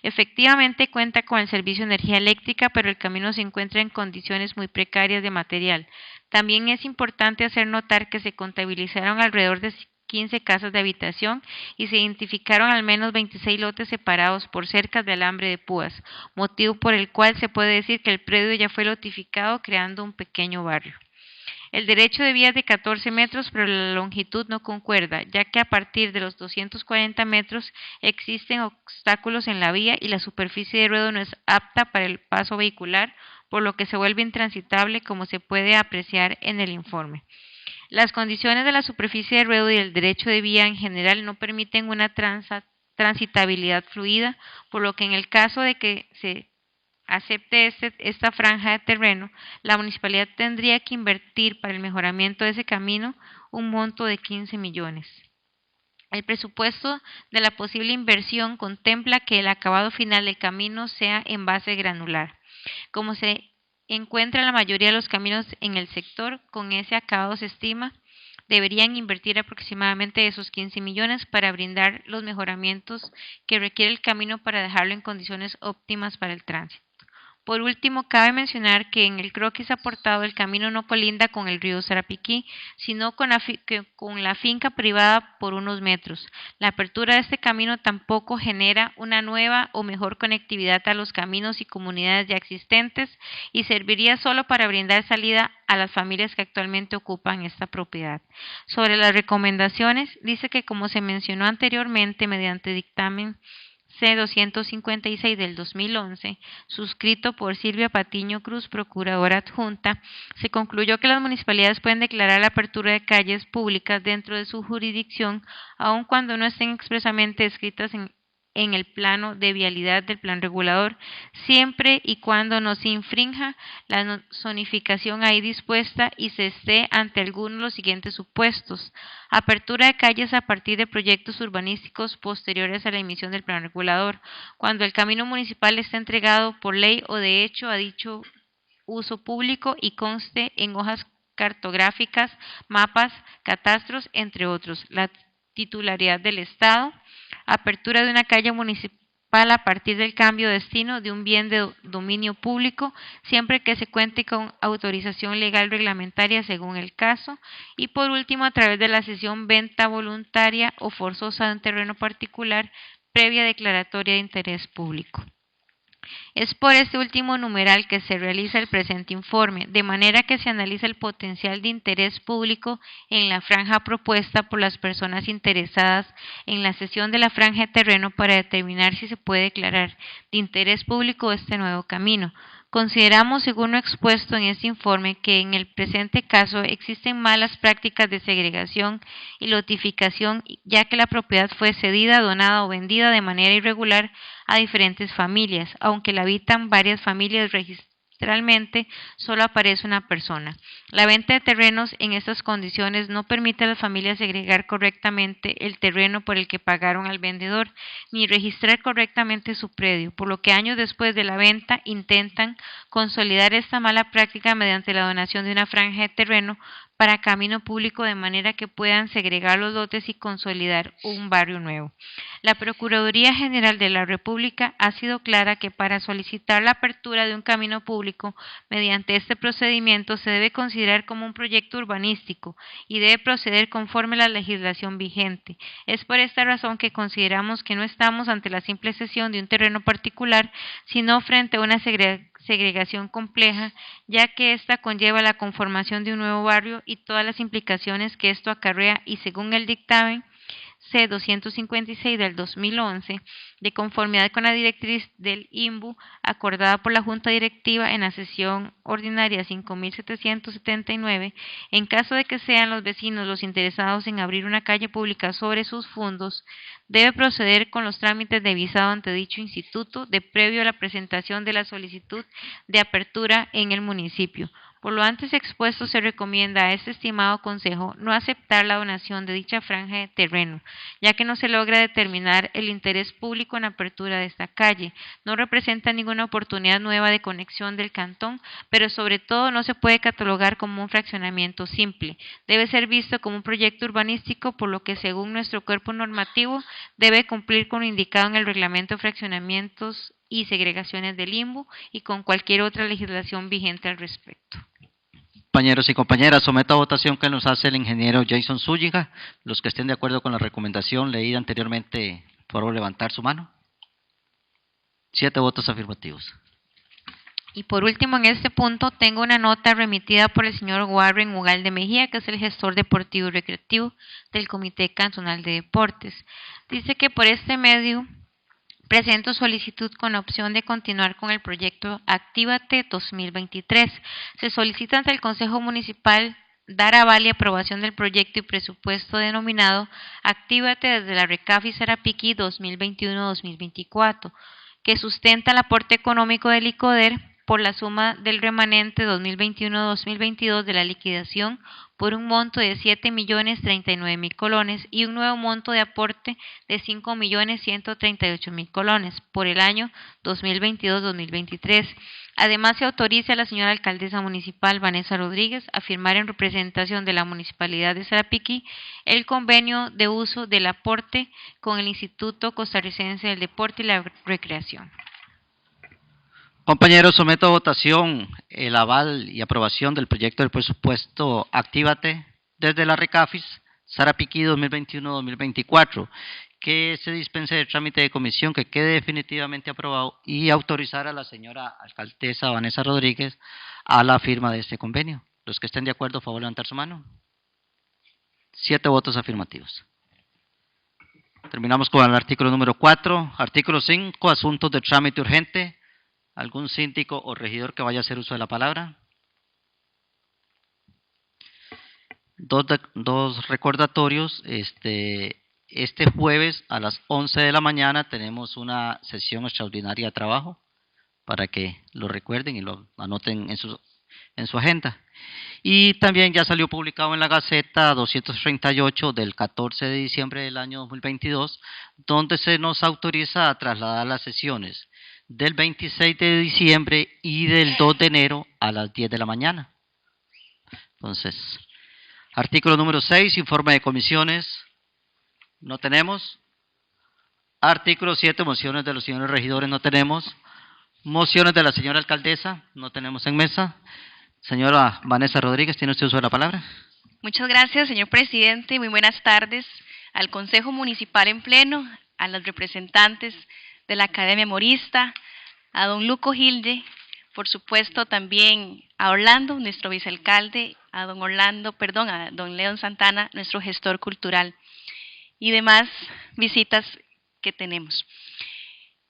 Efectivamente cuenta con el servicio de energía eléctrica, pero el camino se encuentra en condiciones muy precarias de material. También es importante hacer notar que se contabilizaron alrededor de 15 casas de habitación y se identificaron al menos 26 lotes separados por cercas de alambre de púas, motivo por el cual se puede decir que el predio ya fue lotificado, creando un pequeño barrio. El derecho de vía es de 14 metros, pero la longitud no concuerda, ya que a partir de los 240 metros existen obstáculos en la vía y la superficie de ruedo no es apta para el paso vehicular, por lo que se vuelve intransitable, como se puede apreciar en el informe. Las condiciones de la superficie de ruedo y el derecho de vía en general no permiten una transitabilidad fluida, por lo que en el caso de que se acepte esta franja de terreno, la municipalidad tendría que invertir para el mejoramiento de ese camino un monto de 15 millones. El presupuesto de la posible inversión contempla que el acabado final del camino sea en base granular. Como se encuentra la mayoría de los caminos en el sector, con ese acabado se estima deberían invertir aproximadamente esos 15 millones para brindar los mejoramientos que requiere el camino para dejarlo en condiciones óptimas para el tránsito. Por último, cabe mencionar que en el croquis aportado el camino no colinda con el río Sarapiquí, sino con la finca privada por unos metros. La apertura de este camino tampoco genera una nueva o mejor conectividad a los caminos y comunidades ya existentes y serviría solo para brindar salida a las familias que actualmente ocupan esta propiedad. Sobre las recomendaciones, dice que como se mencionó anteriormente mediante dictamen C-256 del 2011, suscrito por Silvia Patiño Cruz, Procuradora Adjunta, se concluyó que las municipalidades pueden declarar la apertura de calles públicas dentro de su jurisdicción, aun cuando no estén expresamente escritas en el plano de vialidad del plan regulador, siempre y cuando no se infrinja la zonificación ahí dispuesta y se esté ante alguno de los siguientes supuestos: apertura de calles a partir de proyectos urbanísticos posteriores a la emisión del plan regulador, cuando el camino municipal esté entregado por ley o de hecho a dicho uso público y conste en hojas cartográficas, mapas, catastros, entre otros, la titularidad del Estado; apertura de una calle municipal a partir del cambio de destino de un bien de dominio público, siempre que se cuente con autorización legal reglamentaria según el caso; y por último, a través de la cesión, venta voluntaria o forzosa de un terreno particular, previa declaratoria de interés público. Es por este último numeral que se realiza el presente informe, de manera que se analiza el potencial de interés público en la franja propuesta por las personas interesadas en la cesión de la franja de terreno para determinar si se puede declarar de interés público este nuevo camino. Consideramos, según lo expuesto en este informe, que en el presente caso existen malas prácticas de segregación y lotificación, ya que la propiedad fue cedida, donada o vendida de manera irregular a diferentes familias, aunque la habitan varias familias registralmente, solo aparece una persona. La venta de terrenos en estas condiciones no permite a las familias segregar correctamente el terreno por el que pagaron al vendedor, ni registrar correctamente su predio, por lo que años después de la venta intentan consolidar esta mala práctica mediante la donación de una franja de terreno para camino público, de manera que puedan segregar los lotes y consolidar un barrio nuevo. La Procuraduría General de la República ha sido clara que para solicitar la apertura de un camino público mediante este procedimiento se debe considerar como un proyecto urbanístico y debe proceder conforme a la legislación vigente. Es por esta razón que consideramos que no estamos ante la simple cesión de un terreno particular, sino frente a una segregación compleja, ya que ésta conlleva la conformación de un nuevo barrio y todas las implicaciones que esto acarrea, y según el dictamen C-256 del 2011, de conformidad con la directriz del INBU acordada por la Junta Directiva en la sesión ordinaria 5779, en caso de que sean los vecinos los interesados en abrir una calle pública sobre sus fondos, debe proceder con los trámites de visado ante dicho instituto de previo a la presentación de la solicitud de apertura en el municipio. Por lo antes expuesto, se recomienda a este estimado Consejo no aceptar la donación de dicha franja de terreno, ya que no se logra determinar el interés público en la apertura de esta calle, no representa ninguna oportunidad nueva de conexión del cantón, pero sobre todo no se puede catalogar como un fraccionamiento simple, debe ser visto como un proyecto urbanístico, por lo que según nuestro cuerpo normativo debe cumplir con lo indicado en el reglamento de fraccionamientos y segregaciones del INBU y con cualquier otra legislación vigente al respecto. Compañeros y compañeras, someto a votación que nos hace el ingeniero Jason Zúñiga. Los que estén de acuerdo con la recomendación leída anteriormente, por favor levantar su mano. 7 votos afirmativos. Y por último, en este punto, tengo una nota remitida por el señor Warren Ugalde Mejía, que es el gestor deportivo y recreativo del Comité Cantonal de Deportes. Dice que por este medio presento solicitud con opción de continuar con el proyecto Actívate 2023. Se solicita ante el Consejo Municipal dar aval y aprobación del proyecto y presupuesto denominado Actívate desde la Recafi Sarapiquí 2021-2024, que sustenta el aporte económico del ICODER por la suma del remanente 2021-2022 de la liquidación por un monto de 7.039.000 colones y un nuevo monto de aporte de 5.138.000 colones por el año 2022-2023. Además, se autoriza a la señora alcaldesa municipal Vanessa Rodríguez a firmar en representación de la Municipalidad de Sarapiquí el convenio de uso del aporte con el Instituto Costarricense del Deporte y la Recreación. Compañeros, someto a votación el aval y aprobación del proyecto del presupuesto Actívate desde la RECAFIS Sarapiquí 2021-2024, que se dispense de trámite de comisión, que quede definitivamente aprobado y autorizar a la señora alcaldesa Vanessa Rodríguez a la firma de este convenio. Los que estén de acuerdo, por favor, levantar su mano. 7 votos afirmativos. Terminamos con el artículo número 4. Artículo 5, asuntos de trámite urgente. ¿Algún síndico o regidor que vaya a hacer uso de la palabra? Dos recordatorios. Este jueves a las 11 de la mañana tenemos una sesión extraordinaria de trabajo para que lo recuerden y lo anoten en su agenda. Y también ya salió publicado en la Gaceta 238 del 14 de diciembre del año 2022, donde se nos autoriza a trasladar las sesiones del 26 de diciembre y del 2 de enero a las 10 de la mañana. Entonces, artículo número 6, informe de comisiones. No tenemos. Artículo 7, mociones de los señores regidores. No tenemos. Mociones de la señora alcaldesa. No tenemos en mesa. Señora Vanessa Rodríguez, ¿tiene usted uso de la palabra? Muchas gracias, señor presidente. Muy buenas tardes al Consejo Municipal en pleno, a los representantes de la Academia Morista, a don Luco Gilde, por supuesto también a Orlando, nuestro vicealcalde, a don León Santana, nuestro gestor cultural, y demás visitas que tenemos.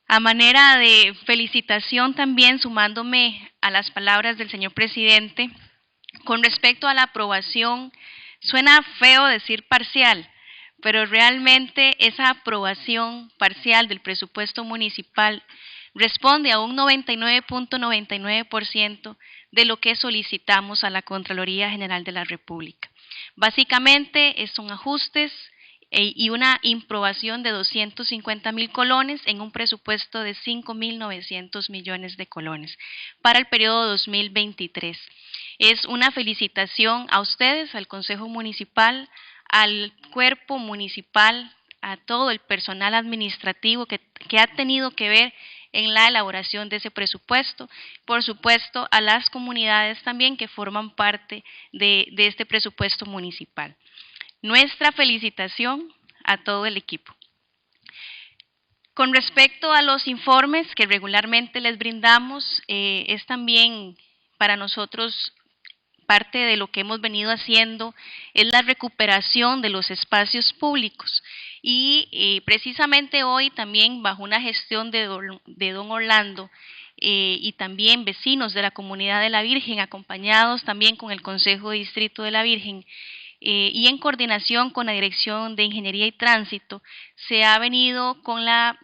A manera de felicitación también, sumándome a las palabras del señor presidente, con respecto a la aprobación, suena feo decir parcial, pero realmente esa aprobación parcial del presupuesto municipal responde a un 99.99% de lo que solicitamos a la Contraloría General de la República. Básicamente son ajustes y una improbación de 250.000 colones en un presupuesto de 5.900 millones de colones para el periodo 2023. Es una felicitación a ustedes, al Consejo Municipal, al cuerpo municipal, a todo el personal administrativo que ha tenido que ver en la elaboración de ese presupuesto, por supuesto a las comunidades también que forman parte de este presupuesto municipal. Nuestra felicitación a todo el equipo. Con respecto a los informes que regularmente les brindamos, es también para nosotros parte de lo que hemos venido haciendo es la recuperación de los espacios públicos y precisamente hoy también bajo una gestión de don Orlando y también vecinos de la Comunidad de la Virgen, acompañados también con el Consejo de Distrito de la Virgen y en coordinación con la Dirección de Ingeniería y Tránsito, se ha venido con la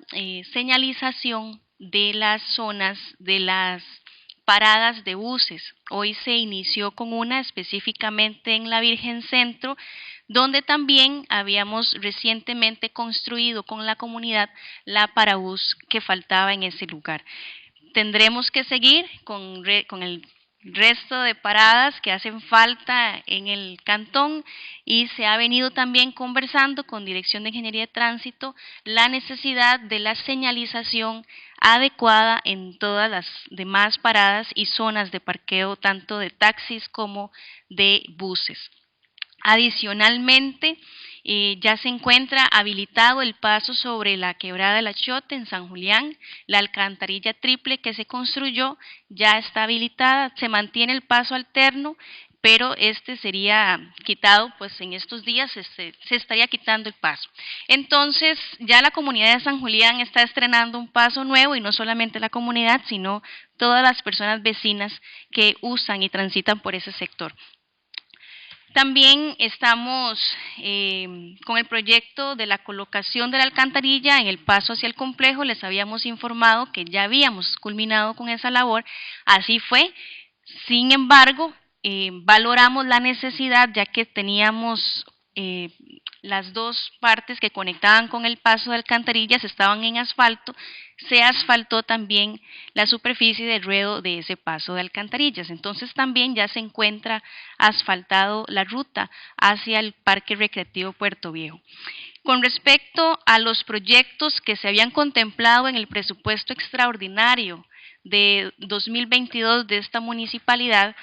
señalización de las zonas de las paradas de buses. Hoy se inició con una específicamente en la Virgen Centro, donde también habíamos recientemente construido con la comunidad la parabús que faltaba en ese lugar. Tendremos que seguir con el resto de paradas que hacen falta en el cantón y se ha venido también conversando con Dirección de Ingeniería de Tránsito la necesidad de la señalización adecuada en todas las demás paradas y zonas de parqueo tanto de taxis como de buses. Adicionalmente, ya se encuentra habilitado el paso sobre la quebrada de la Chote en San Julián, la alcantarilla triple que se construyó ya está habilitada, se mantiene el paso alterno, pero este sería quitado, pues en estos días se estaría quitando el paso. Entonces, ya la comunidad de San Julián está estrenando un paso nuevo y no solamente la comunidad, sino todas las personas vecinas que usan y transitan por ese sector. También estamos con el proyecto de la colocación de la alcantarilla en el paso hacia el complejo. Les habíamos informado que ya habíamos culminado con esa labor, así fue. Sin embargo, valoramos la necesidad, ya que teníamos las dos partes que conectaban con el paso de alcantarillas estaban en asfalto, se asfaltó también la superficie de ruedo de ese paso de alcantarillas. Entonces también ya se encuentra asfaltado la ruta hacia el Parque Recreativo Puerto Viejo. Con respecto a los proyectos que se habían contemplado en el presupuesto extraordinario de 2022 de esta municipalidad,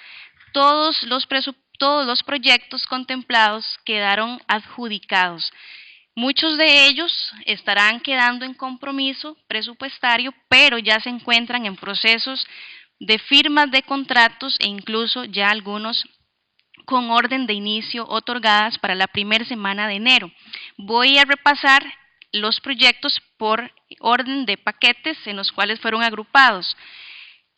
todos los proyectos contemplados quedaron adjudicados. Muchos de ellos estarán quedando en compromiso presupuestario, pero ya se encuentran en procesos de firmas de contratos e incluso ya algunos con orden de inicio otorgadas para la primera semana de enero. Voy a repasar los proyectos por orden de paquetes en los cuales fueron agrupados.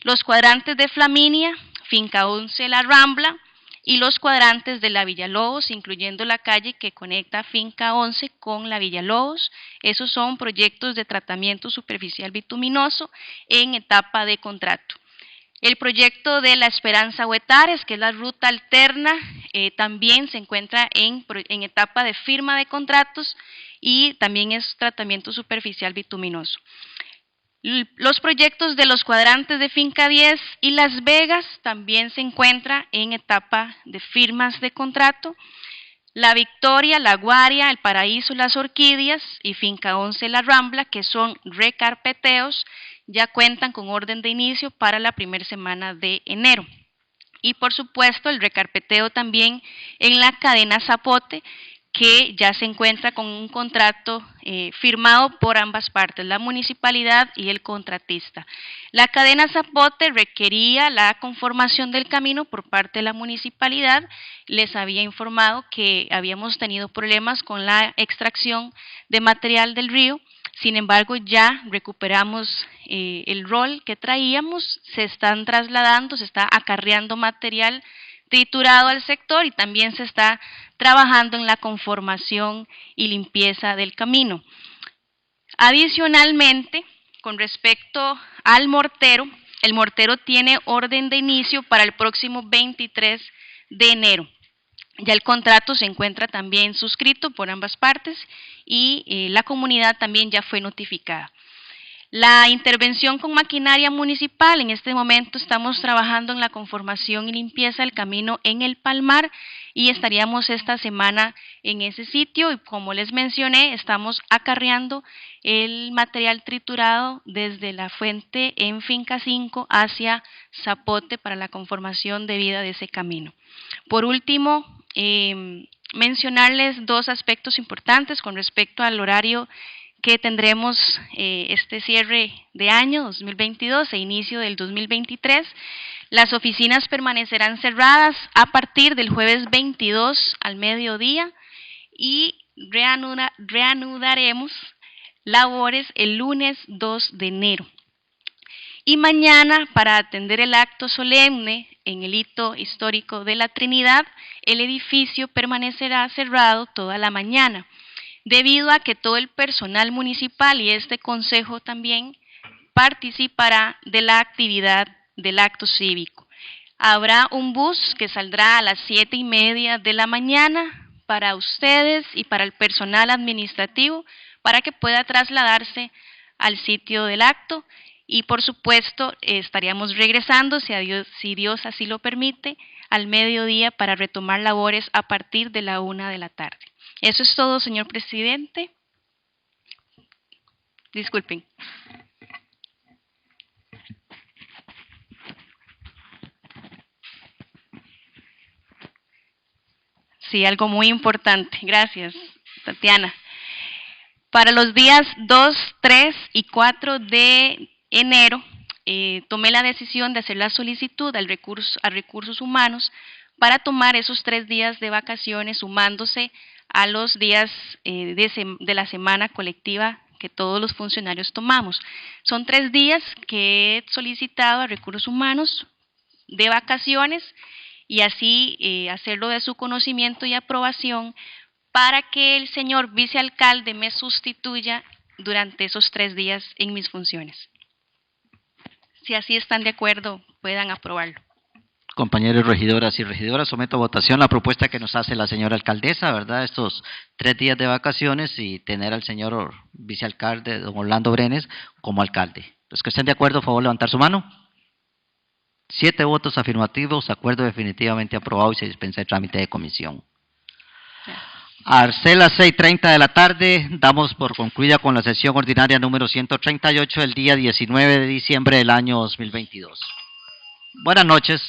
Los cuadrantes de Flaminia, Finca 11 La Rambla, y los cuadrantes de la Villalobos, incluyendo la calle que conecta Finca 11 con la Villalobos. Esos son proyectos de tratamiento superficial bituminoso en etapa de contrato. El proyecto de La Esperanza Huetares, que es la ruta alterna, también se encuentra en etapa de firma de contratos y también es tratamiento superficial bituminoso. Los proyectos de los cuadrantes de Finca 10 y Las Vegas también se encuentran en etapa de firmas de contrato. La Victoria, La Guaria, El Paraíso, Las Orquídeas y Finca 11 La Rambla, que son recarpeteos, ya cuentan con orden de inicio para la primera semana de enero. Y por supuesto el recarpeteo también en la cadena Zapote, que ya se encuentra con un contrato firmado por ambas partes, la municipalidad y el contratista. La cadena Zapote requería la conformación del camino por parte de la municipalidad. Les había informado que habíamos tenido problemas con la extracción de material del río. Sin embargo, ya recuperamos el rol que traíamos, se están trasladando, se está acarreando material triturado al sector y también se está trabajando en la conformación y limpieza del camino. Adicionalmente, con respecto al mortero, el mortero tiene orden de inicio para el próximo 23 de enero. Ya el contrato se encuentra también suscrito por ambas partes y la comunidad también ya fue notificada. La intervención con maquinaria municipal, en este momento estamos trabajando en la conformación y limpieza del camino en el Palmar y estaríamos esta semana en ese sitio y como les mencioné, estamos acarreando el material triturado desde la fuente en Finca 5 hacia Zapote para la conformación de vida de ese camino. Por último, mencionarles dos aspectos importantes con respecto al horario que tendremos este cierre de año 2022 e inicio del 2023. Las oficinas permanecerán cerradas a partir del jueves 22 al mediodía y reanudaremos labores el lunes 2 de enero. Y mañana, para atender el acto solemne en el hito histórico de la Trinidad, el edificio permanecerá cerrado toda la mañana, debido a que todo el personal municipal y este consejo también participará de la actividad del acto cívico. Habrá un bus que saldrá a las 7:30 de la mañana para ustedes y para el personal administrativo para que pueda trasladarse al sitio del acto y por supuesto estaríamos regresando, si Dios así lo permite, al mediodía para retomar labores a partir de la 1 de la tarde. Eso es todo, señor presidente. Disculpen. Sí, algo muy importante. Gracias, Tatiana. Para los días 2, 3 y 4 de enero, tomé la decisión de hacer la solicitud a Recursos Humanos para tomar esos 3 días de vacaciones sumándose a los días de la semana colectiva que todos los funcionarios tomamos. Son 3 días que he solicitado a Recursos Humanos de vacaciones y así hacerlo de su conocimiento y aprobación para que el señor vicealcalde me sustituya durante esos 3 días en mis funciones. Si así están de acuerdo, puedan aprobarlo. Compañeros regidoras y regidoras, someto a votación la propuesta que nos hace la señora alcaldesa, ¿verdad? Estos 3 días de vacaciones y tener al señor vicealcalde, don Orlando Brenes, como alcalde. Los que estén de acuerdo, por favor, levantar su mano. 7 votos afirmativos, acuerdo definitivamente aprobado y se dispensa el trámite de comisión. A las 6:30 de la tarde, damos por concluida con la sesión ordinaria número 138 del día 19 de diciembre del año 2022. Buenas noches.